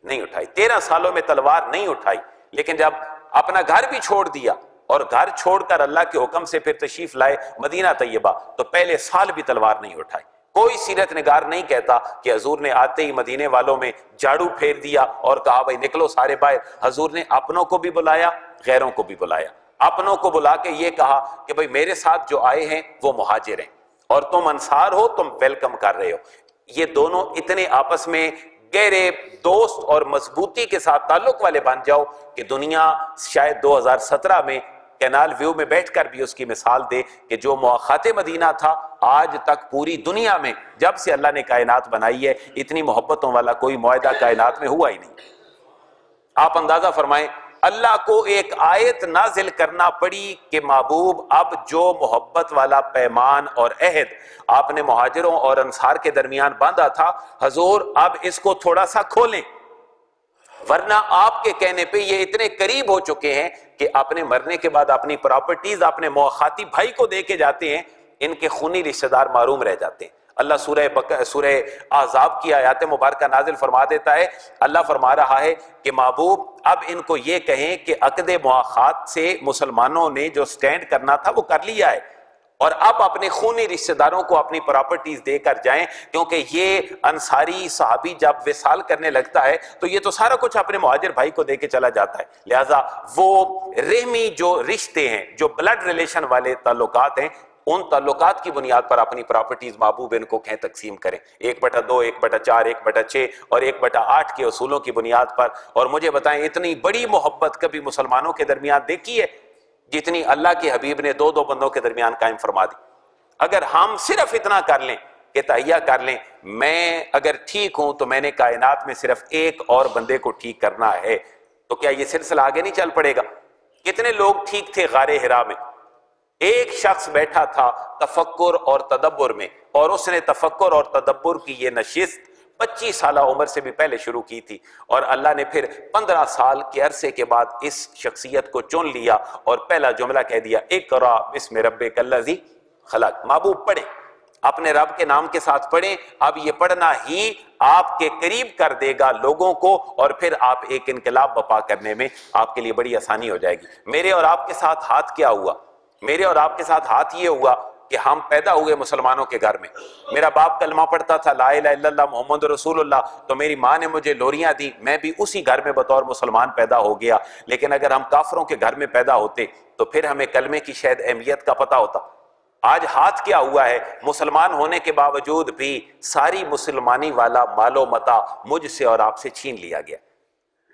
Speaker 1: نہیں اٹھائی، 13 سالوں میں تلوار نہیں اٹھائی۔ لیکن جب اپنا گھر بھی چھوڑ دیا، اور گھر چھوڑ کر اللہ کے حکم سے پھر تشریف لائے مدینہ طیبہ تو پہلے سال بھی تلوار نہیں اٹھائی. کوئی سیرت نگار نہیں کہتا کہ حضور نے آتے ہی مدینے والوں میں جھاڑو پھیر دیا اور کہا بھائی نکلو سارے باہر. حضور نے اپنوں کو بھی بلایا, غیروں کو بھی بلایا. اپنوں کو بلا کے یہ کہا کہ بھئی میرے ساتھ جو آئے ہیں وہ مہاجر ہیں اور تم انصار ہو, تم ویلکم کر رہے ہو. یہ دونوں اتنے آپس میں گہرے دوست اور مضبوطی کے ساتھ تعلق والے بن جاؤ کہ دنیا شاید 2017 میں کینال ویو میں بیٹھ کر بھی اس کی مثال دے کہ جو مواخات مدینہ تھا آج تک پوری دنیا میں جب سے اللہ نے کائنات بنائی ہے اتنی محبتوں والا کوئی معاہدہ کائنات میں ہوا ہی نہیں. آپ اندازہ فرمائیں اللہ کو ایک آیت نازل کرنا پڑی کہ محبوب اب جو محبت والا پیمان اور عہد آپ نے مہاجروں اور انصار کے درمیان باندھا تھا حضور اب اس کو تھوڑا سا کھولیں, ورنہ آپ کے کہنے پہ یہ اتنے قریب ہو چکے ہیں کہ اپنے مرنے کے بعد اپنی پراپرٹیز اپنے مواخاتی بھائی کو دے کے جاتے ہیں, ان کے خونی رشتہ دار محروم رہ جاتے ہیں. اللہ سورہ احزاب کی آیات مبارکہ نازل فرما دیتا ہے, اللہ فرما رہا ہے کہ محبوب اب ان کو یہ کہیں کہ عقد مواخات سے مسلمانوں نے جو سٹینڈ کرنا تھا وہ کر لیا ہے اور اب اپنے خونی رشتہ داروں کو اپنی پراپرٹیز دے کر جائیں, کیونکہ یہ انصاری صحابی جب وصال کرنے لگتا ہے تو یہ تو سارا کچھ اپنے مہاجر بھائی کو دے کے چلا جاتا ہے. لہٰذا وہ رحمی جو رشتے ہیں, جو بلڈ ریلیشن والے تعلقات ہیں, ان تعلقات کی بنیاد پر اپنی پراپرٹیز محبوب ان کو کہیں تقسیم کریں 1/2, 1/4, 1/6 اور 1/8 کے اصولوں کی بنیاد پر. اور مجھے بتائیں اتنی بڑی محبت کبھی مسلمانوں کے درمیان دیکھی ہے جتنی اللہ کے حبیب نے 2 بندوں کے درمیان قائم فرما دی. اگر ہم صرف اتنا کر لیں کہ تہیہ کر لیں میں اگر ٹھیک ہوں تو میں نے کائنات میں صرف ایک اور بندے کو ٹھیک کرنا ہے, تو کیا یہ سلسلہ آگے نہیں چل پڑے گا؟ کتنے لوگ ٹھیک تھے غار حرا میں, ایک شخص بیٹھا تھا تفکر اور تدبر میں, اور اس نے تفکر اور تدبر کی یہ نشست 25 سالہ عمر سے بھی پہلے شروع کی تھی, اور اللہ نے پھر 15 سال کے عرصے کے بعد اس شخصیت کو چن لیا اور پہلا جملہ کہہ دیا اقرا بسم ربک الذی خلق. محبوب پڑھیں, اپنے رب کے نام کے ساتھ پڑھیں. اب یہ پڑھنا ہی آپ کے قریب کر دے گا لوگوں کو, اور پھر آپ ایک انقلاب بپا کرنے میں آپ کے لیے بڑی آسانی ہو جائے گی. میرے اور آپ کے ساتھ ہاتھ کیا ہوا؟ میرے اور آپ کے ساتھ ہاتھ یہ ہوا کہ ہم پیدا ہوئے مسلمانوں کے گھر میں. میرا باپ کلمہ پڑھتا تھا لا الہ الا اللہ محمد رسول اللہ, تو میری ماں نے مجھے لوریاں دی, میں بھی اسی گھر میں بطور مسلمان پیدا ہو گیا. لیکن اگر ہم کافروں کے گھر میں پیدا ہوتے تو پھر ہمیں کلمے کی شاید اہمیت کا پتہ ہوتا. آج ہاتھ کیا ہوا ہے؟ مسلمان ہونے کے باوجود بھی ساری مسلمانی والا مال و متاع مجھ سے اور آپ سے چھین لیا گیا.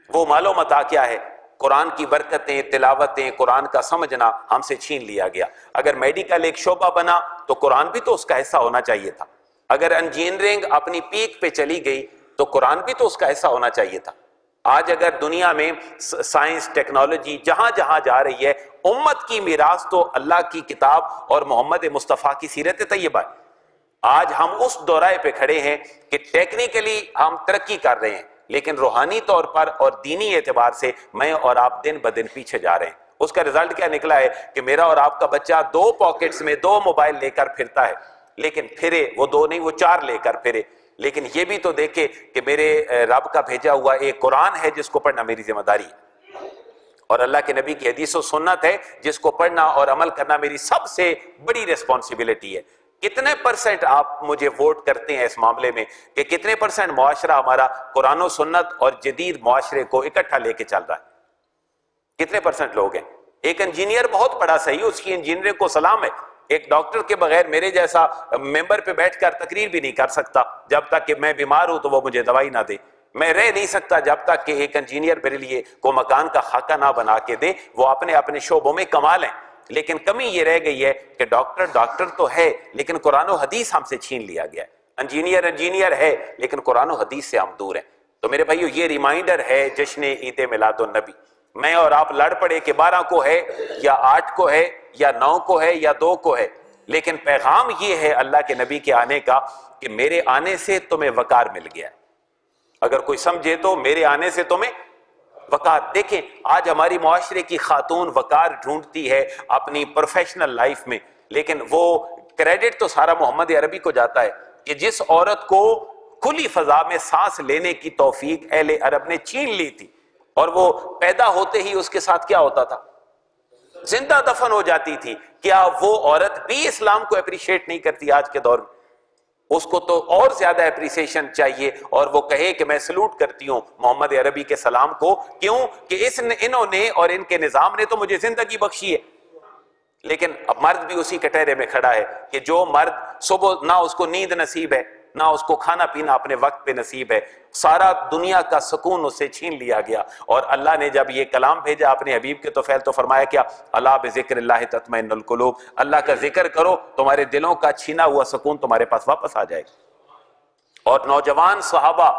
Speaker 1: وہ مال و متاع کیا ہے؟ قرآن کی برکتیں, تلاوتیں, قرآن کا سمجھنا ہم سے چھین لیا گیا. اگر میڈیکل ایک شعبہ بنا تو قرآن بھی تو اس کا حصہ ہونا چاہیے تھا. اگر انجینئرنگ اپنی پیک پہ چلی گئی تو قرآن بھی تو اس کا حصہ ہونا چاہیے تھا. آج اگر دنیا میں سائنس ٹیکنالوجی جہاں جہاں جا رہی ہے, امت کی میراث تو اللہ کی کتاب اور محمد مصطفیٰ کی سیرت طیبہ ہے. آج ہم اس دورائے پہ کھڑے ہیں کہ ٹیکنیکلی ہم ترقی کر رہے ہیں, لیکن روحانی طور پر اور دینی اعتبار سے میں اور آپ دن بدن پیچھے جا رہے ہیں. اس کا رزلٹ کیا نکلا ہے کہ میرا اور آپ کا بچہ 2 پاکٹس میں 2 موبائل لے کر پھرتا ہے, لیکن پھرے وہ 2 نہیں وہ 4 لے کر پھرے. لیکن یہ بھی تو دیکھے کہ میرے رب کا بھیجا ہوا ایک قرآن ہے جس کو پڑھنا میری ذمہ داری ہے, اور اللہ کے نبی کی حدیث و سنت ہے جس کو پڑھنا اور عمل کرنا میری سب سے بڑی ریسپانسبلٹی ہے. کتنے % آپ مجھے ووٹ کرتے ہیں اس معاملے میں کہ کتنے % معاشرہ ہمارا قرآن و سنت اور جدید معاشرے کو اکٹھا لے کے چل رہا ہے؟ کتنے % لوگ ہیں؟ ایک انجینئر بہت بڑا صحیح, اس کی انجینئرنگ کو سلام ہے. ایک ڈاکٹر کے بغیر میرے جیسا ممبر پہ بیٹھ کر تقریر بھی نہیں کر سکتا جب تک کہ میں بیمار ہوں تو وہ مجھے دوائی نہ دے. میں رہ نہیں سکتا جب تک کہ ایک انجینئر میرے لیے کو مکان کا خاکہ نہ بنا کے دے. وہ اپنے اپنے شعبوں میں کمال ہیں, لیکن کمی یہ رہ گئی ہے کہ ڈاکٹر تو ہے لیکن قرآن و حدیث ہم سے چھین لیا گیا ہے. انجینئر ہے لیکن قرآن و حدیث سے ہم دور ہیں. تو میرے بھائیو یہ ریمائنڈر ہے جشن عید میلاد النبی. میں اور آپ لڑ پڑے کہ 12 کو ہے یا 8 کو ہے یا 9 کو ہے یا 2 کو ہے, لیکن پیغام یہ ہے اللہ کے نبی کے آنے کا کہ میرے آنے سے تمہیں وقار مل گیا. اگر کوئی سمجھے تو میرے آنے سے تمہیں وقار. دیکھیں آج ہماری معاشرے کی خاتون وقار ڈھونڈتی ہے اپنی پروفیشنل لائف میں, لیکن وہ کریڈٹ تو سارا محمد عربی کو جاتا ہے کہ جس عورت کو کھلی فضا میں سانس لینے کی توفیق اہل عرب نے چھین لی تھی, اور وہ پیدا ہوتے ہی اس کے ساتھ کیا ہوتا تھا؟ زندہ دفن ہو جاتی تھی. کیا وہ عورت بھی اسلام کو اپریشیٹ نہیں کرتی آج کے دور میں؟ اس کو تو اور زیادہ اپریسیشن چاہیے اور وہ کہے کہ میں سلوٹ کرتی ہوں محمد عربی کے سلام کو. کیوں کہ انہوں نے اور ان کے نظام نے تو مجھے زندگی بخشی ہے. لیکن اب مرد بھی اسی کٹہرے میں کھڑا ہے کہ جو مرد صبح نہ اس کو نیند نصیب ہے نہ اس کو کھانا پینا اپنے وقت پہ نصیب ہے, سارا دنیا کا سکون اسے چھین لیا گیا. اور اللہ نے جب یہ کلام بھیجا اپنے حبیب کے توفیل تو فرمایا کیا, الا بذکر اللہ تطمئن القلوب, اللہ کا ذکر کرو تمہارے دلوں کا چھینا ہوا سکون تمہارے پاس واپس آ جائے گا. اور نوجوان صحابہ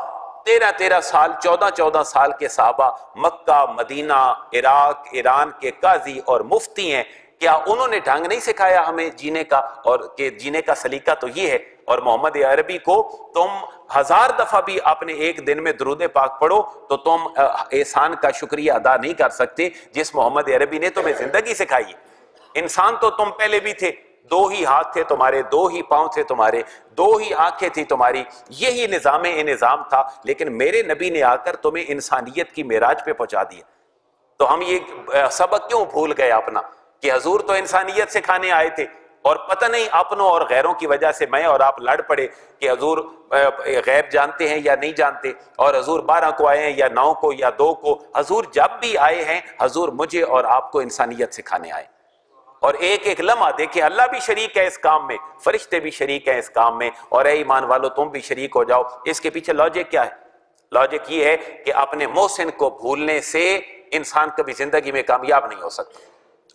Speaker 1: 13 سال 14 سال کے صحابہ مکہ مدینہ عراق ایران کے قاضی اور مفتی ہیں. کیا انہوں نے ڈھنگ نہیں سکھایا ہمیں جینے کا, اور کہ جینے کا سلیقہ تو یہ ہے. اور محمد عربی کو تم 1000 دفعہ بھی اپنے ایک دن میں درود پاک پڑھو تو تم احسان کا شکریہ ادا نہیں کر سکتے جس محمد عربی نے تمہیں زندگی سکھائی. انسان تو تم پہلے بھی تھے, 2 ہی ہاتھ تھے تمہارے, 2 ہی پاؤں تھے تمہارے, 2 ہی آنکھیں تھی تمہاری, یہی نظام تھا. لیکن میرے نبی نے آ کر تمہیں انسانیت کی معراج پہ پہنچا دیا. تو ہم یہ سبق کیوں بھول گئے اپنا کہ حضور تو انسانیت سکھانے آئے تھے, اور پتہ نہیں اپنوں اور غیروں کی وجہ سے میں اور آپ لڑ پڑے کہ حضور غیب جانتے ہیں یا نہیں جانتے, اور حضور 12 کو آئے ہیں یا 9 کو یا 2 کو. حضور جب بھی آئے ہیں حضور مجھے اور آپ کو انسانیت سکھانے آئے. اور ایک لمحہ دیکھیں اللہ بھی شریک ہے اس کام میں, فرشتے بھی شریک ہیں اس کام میں, اور اے ایمان والو تم بھی شریک ہو جاؤ. اس کے پیچھے لاجک کیا ہے؟ لاجک یہ ہے کہ اپنے محسن کو بھولنے سے انسان کبھی زندگی میں کامیاب نہیں ہو سکتا.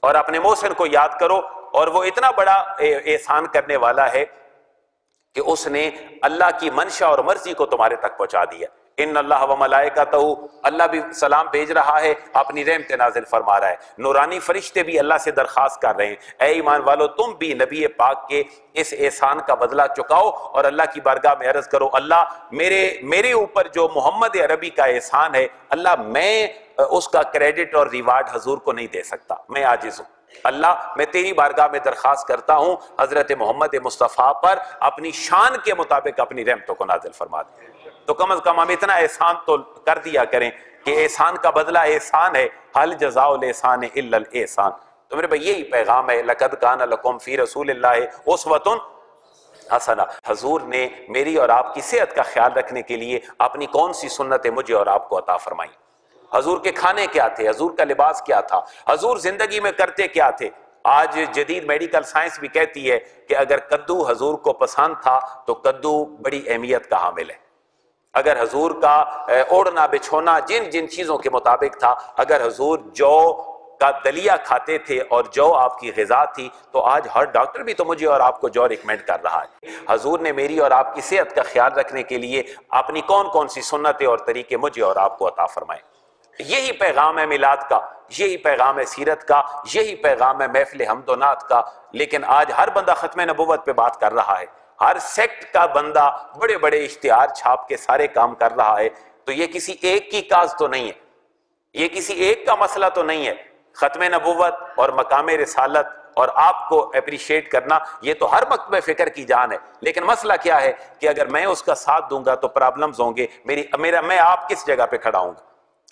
Speaker 1: اور اپنے محسن کو یاد کرو, اور وہ اتنا بڑا احسان کرنے والا ہے کہ اس نے اللہ کی منشا اور مرضی کو تمہارے تک پہنچا دیا. ان اللہ و ملائکتہ, اللہ بھی سلام بھیج رہا ہے, اپنی رحمت نازل فرما رہا ہے. نورانی فرشتے بھی اللہ سے درخواست کر رہے ہیں اے ایمان والو تم بھی نبی پاک کے اس احسان کا بدلہ چکاؤ, اور اللہ کی بارگاہ میں عرض کرو اللہ میرے اوپر جو محمد عربی کا احسان ہے, اللہ میں اس کا کریڈٹ اور ریوارڈ حضور کو نہیں دے سکتا, میں عاجز ہوں. اللہ میں تیری بارگاہ میں درخواست کرتا ہوں حضرت محمد مصطفیٰ پر اپنی شان کے مطابق اپنی رحمتوں کو نازل فرما دے. تو کم از کم ہم اتنا احسان تو کر دیا کریں کہ احسان کا بدلہ احسان ہے, حل جزاء الاحسان الا الاحسان. تو میرے بھائی یہی پیغام ہے, لقد کان لکم فی رسول اللہ اسوۃ حسنہ. حضور نے میری اور آپ کی صحت کا خیال رکھنے کے لیے اپنی کون سی سنتیں مجھے اور آپ کو عطا فرمائی. حضور کے کھانے کیا تھے, حضور کا لباس کیا تھا, حضور زندگی میں کرتے کیا تھے. آج جدید میڈیکل سائنس بھی کہتی ہے کہ اگر کدو حضور کو پسند تھا تو کدو بڑی اہمیت کا حامل ہے. اگر حضور کا اوڑھنا بچھونا جن چیزوں کے مطابق تھا, اگر حضور جو کا دلیا کھاتے تھے اور جو آپ کی غذا تھی, تو آج ہر ڈاکٹر بھی تو مجھے اور آپ کو جو ریکمینڈ کر رہا ہے. حضور نے میری اور آپ کی صحت کا خیال رکھنے کے لیے اپنی کون سی سنتیں اور طریقے مجھے اور آپ کو عطا فرمائے. یہی پیغام ہے میلاد کا, یہی پیغام ہے سیرت کا, یہی پیغام ہے محفل حمد و نعت کا. لیکن آج ہر بندہ ختم نبوت پہ بات کر رہا ہے, ہر سیکٹ کا بندہ بڑے بڑے اشتہار چھاپ کے سارے کام کر رہا ہے. تو یہ کسی ایک کی کاز تو نہیں ہے, یہ کسی ایک کا مسئلہ تو نہیں ہے. ختم نبوت اور مقام رسالت اور آپ کو اپریشیٹ کرنا یہ تو ہر وقت میں فکر کی جان ہے. لیکن مسئلہ کیا ہے کہ اگر میں اس کا ساتھ دوں گا تو پرابلمز ہوں گے. میں آپ کس جگہ پہ کھڑا ہوں گا؟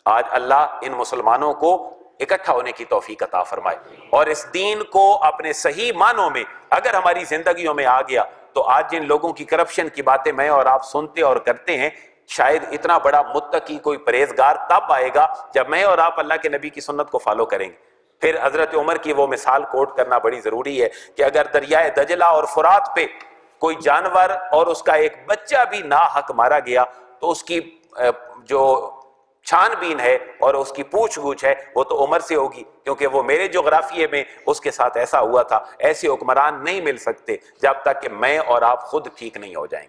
Speaker 1: آج اللہ ان مسلمانوں کو اکٹھا ہونے کی توفیق عطا فرمائے, اور اس دین کو اپنے صحیح معنوں میں اگر ہماری زندگیوں میں آ گیا تو آج جن لوگوں کی کرپشن کی باتیں میں اور آپ سنتے اور کرتے ہیں, شاید اتنا بڑا متقی کوئی پرہیزگار تب آئے گا جب میں اور آپ اللہ کے نبی کی سنت کو فالو کریں گے. پھر حضرت عمر کی وہ مثال کوٹ کرنا بڑی ضروری ہے کہ اگر دریائے دجلہ اور فرات پہ کوئی جانور اور اس کا ایک بچہ بھی ناحق مارا گیا تو اس کی جو چھان بین ہے اور اس کی پوچھ گچھ ہے وہ تو عمر سے ہوگی, کیونکہ وہ میرے جغرافیے میں اس کے ساتھ ایسا ہوا تھا. ایسے حکمران نہیں مل سکتے جب تک کہ میں اور آپ خود ٹھیک نہیں ہو جائیں.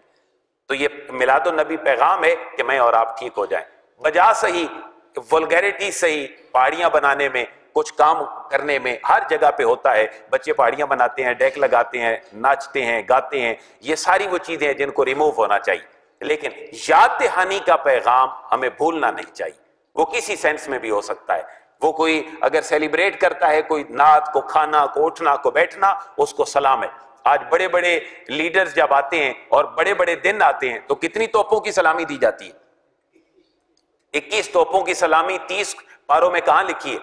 Speaker 1: تو یہ میلاد النبی پیغام ہے کہ میں اور آپ ٹھیک ہو جائیں. بجا صحیح, ولگیرٹی صحیح, پہاڑیاں بنانے میں, کچھ کام کرنے میں ہر جگہ پہ ہوتا ہے. بچے پہاڑیاں بناتے ہیں, ڈیک لگاتے ہیں, ناچتے ہیں, گاتے ہیں, یہ ساری وہ چیزیں ہیں جن کو ریموو ہونا چاہیے. لیکن یاد دہانی کا پیغام ہمیں بھولنا نہیں چاہیے. وہ کسی سینس میں بھی ہو سکتا ہے. وہ کوئی اگر سیلیبریٹ کرتا ہے کوئی نعت کو, کھانا کو, اٹھنا کو, بیٹھنا, اس کو سلام ہے. آج بڑے بڑے لیڈرز جب آتے ہیں اور بڑے بڑے دن آتے ہیں تو کتنی توپوں کی سلامی دی جاتی ہے؟ 21 توپوں کی سلامی 30 پاروں میں کہاں لکھی ہے؟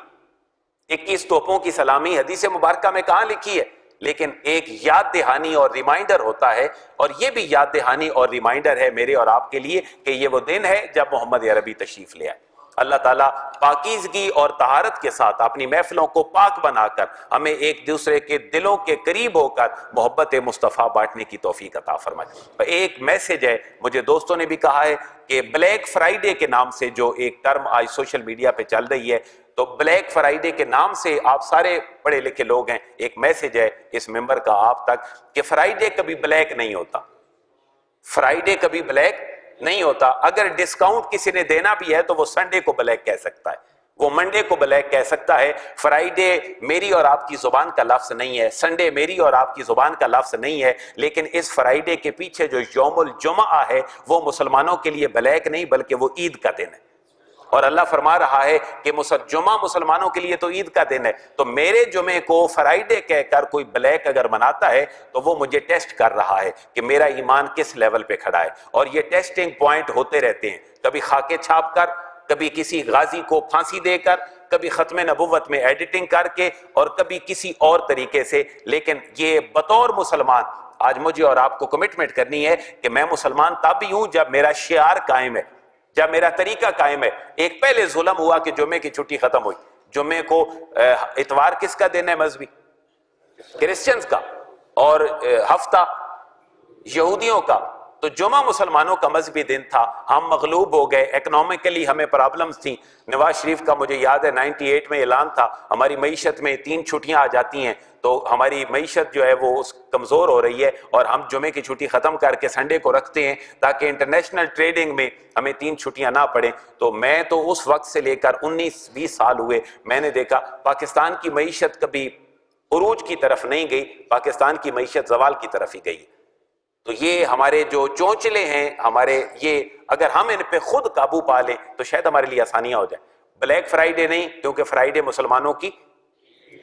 Speaker 1: 21 توپوں کی سلامی حدیث مبارکہ میں کہاں لکھی ہے؟ لیکن ایک یاد دہانی اور ریمائنڈر ہوتا ہے، اور یہ بھی یاد دہانی اور ریمائنڈر ہے میرے اور آپ کے لیے کہ یہ وہ دن ہے جب محمد عربی تشریف لے آئے۔ اللہ تعالیٰ پاکیزگی اور طہارت کے ساتھ اپنی محفلوں کو پاک بنا کر ہمیں ایک دوسرے کے دلوں کے قریب ہو کر محبت مصطفیٰ بانٹنے کی توفیق عطا فرمائے۔ ایک میسج ہے، مجھے دوستوں نے بھی کہا ہے کہ بلیک فرائیڈے کے نام سے جو ایک ٹرم آج سوشل میڈیا پہ چل رہی ہے، تو بلیک فرائیڈے کے نام سے آپ سارے پڑھے لکھے لوگ ہیں، ایک میسج ہے اس ممبر کا آپ تک کہ فرائیڈے کبھی بلیک نہیں ہوتا، فرائیڈے کبھی بلیک نہیں ہوتا۔ اگر ڈسکاؤنٹ کسی نے دینا بھی ہے تو وہ سنڈے کو بلیک کہہ سکتا ہے، وہ منڈے کو بلیک کہہ سکتا ہے۔ فرائیڈے میری اور آپ کی زبان کا لفظ نہیں ہے، سنڈے میری اور آپ کی زبان کا لفظ نہیں ہے، لیکن اس فرائیڈے کے پیچھے جو یوم الجمعہ ہے وہ مسلمانوں کے لیے بلیک نہیں بلکہ وہ عید کا دن ہے، اور اللہ فرما رہا ہے کہ جمعہ مسلمانوں کے لیے تو عید کا دن ہے۔ تو میرے جمعے کو فرائیڈے کہہ کر کوئی بلیک اگر مناتا ہے تو وہ مجھے ٹیسٹ کر رہا ہے کہ میرا ایمان کس لیول پہ کھڑا ہے، اور یہ ٹیسٹنگ پوائنٹ ہوتے رہتے ہیں، کبھی خاکے چھاپ کر، کبھی کسی غازی کو پھانسی دے کر، کبھی ختم نبوت میں ایڈیٹنگ کر کے، اور کبھی کسی اور طریقے سے۔ لیکن یہ بطور مسلمان آج مجھے اور آپ کو کمٹمنٹ کرنی ہے کہ میں مسلمان تب بھی ہوں جب میرا شعار قائم ہے، جب میرا طریقہ قائم ہے۔ ایک پہلے ظلم ہوا کہ جمعے کی چھٹی ختم ہوئی، جمعے کو اتوار کس کا دن ہے؟ مذہبی کرسچنز کا، اور ہفتہ یہودیوں کا۔ تو جمعہ مسلمانوں کا مذہبی دن تھا، ہم مغلوب ہو گئے، اکنامکلی ہمیں پرابلمز تھیں۔ نواز شریف کا مجھے یاد ہے 98 میں اعلان تھا ہماری معیشت میں 3 چھٹیاں آ جاتی ہیں تو ہماری معیشت جو ہے وہ کمزور ہو رہی ہے، اور ہم جمعے کی چھٹی ختم کر کے سنڈے کو رکھتے ہیں تاکہ انٹرنیشنل ٹریڈنگ میں ہمیں 3 چھٹیاں نہ پڑیں۔ تو میں تو اس وقت سے لے کر 19-20 سال ہوئے، میں نے دیکھا پاکستان کی معیشت کبھی عروج کی طرف نہیں گئی، پاکستان کی معیشت زوال کی طرف ہی گئی۔ تو یہ ہمارے جو چونچلے ہیں ہمارے، یہ اگر ہم ان پہ خود قابو پا لیں تو شاید ہمارے لیے آسانیاں ہو جائیں۔ بلیک فرائیڈے نہیں، کیونکہ فرائیڈے مسلمانوں کی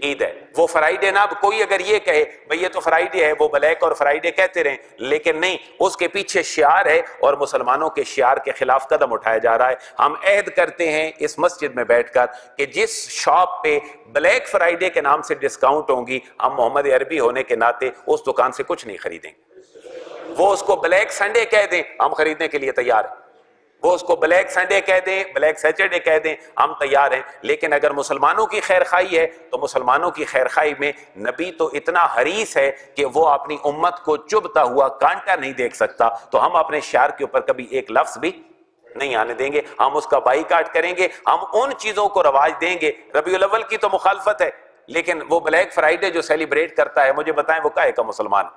Speaker 1: عید ہے، وہ فرائیڈے نہ، کوئی اگر یہ کہے بھئی یہ تو فرائیڈے ہے، وہ بلیک اور فرائیڈے کہتے رہیں، لیکن نہیں، اس کے پیچھے شعار ہے، اور مسلمانوں کے شعار کے خلاف قدم اٹھایا جا رہا ہے۔ ہم عہد کرتے ہیں اس مسجد میں بیٹھ کر کہ جس شاپ پہ بلیک فرائیڈے کے نام سے ڈسکاؤنٹ ہوں گی، ہم محمد عربی ہونے کے ناطے اس دکان سے کچھ نہیں خریدیں گے۔ وہ اس کو بلیک سنڈے کہہ دیں، ہم خریدنے کے لیے تیار ہیں۔ وہ اس کو بلیک سنڈے کہہ دیں، بلیک سیٹرڈے کہہ دیں، ہم تیار ہیں۔ لیکن اگر مسلمانوں کی خیر خواہی ہے تو مسلمانوں کی خیر خواہی میں نبی تو اتنا حریص ہے کہ وہ اپنی امت کو چبھتا ہوا کانٹا نہیں دیکھ سکتا، تو ہم اپنے شعار کے اوپر کبھی ایک لفظ بھی نہیں آنے دیں گے، ہم اس کا بائیکاٹ کریں گے، ہم ان چیزوں کو رواج دیں گے۔ ربیع الاول کی تو مخالفت ہے، لیکن وہ بلیک فرائیڈے جو سیلیبریٹ کرتا ہے، مجھے بتائیں وہ کائے کا مسلمان؟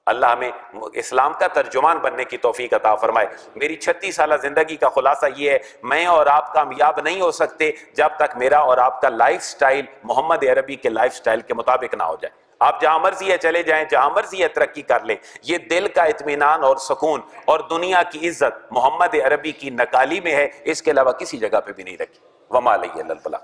Speaker 1: اللہ ہمیں اسلام کا ترجمان بننے کی توفیق عطا فرمائے۔ میری 36 سالہ زندگی کا خلاصہ یہ ہے، میں اور آپ کامیاب نہیں ہو سکتے جب تک میرا اور آپ کا لائف سٹائل محمد عربی کے لائف سٹائل کے مطابق نہ ہو جائے۔ آپ جہاں مرضی ہے چلے جائیں، جہاں مرضی ہے ترقی کر لیں، یہ دل کا اطمینان اور سکون اور دنیا کی عزت محمد عربی کی نکالی میں ہے، اس کے علاوہ کسی جگہ پہ بھی نہیں رکھی۔ وما علیہ الا البلاغ۔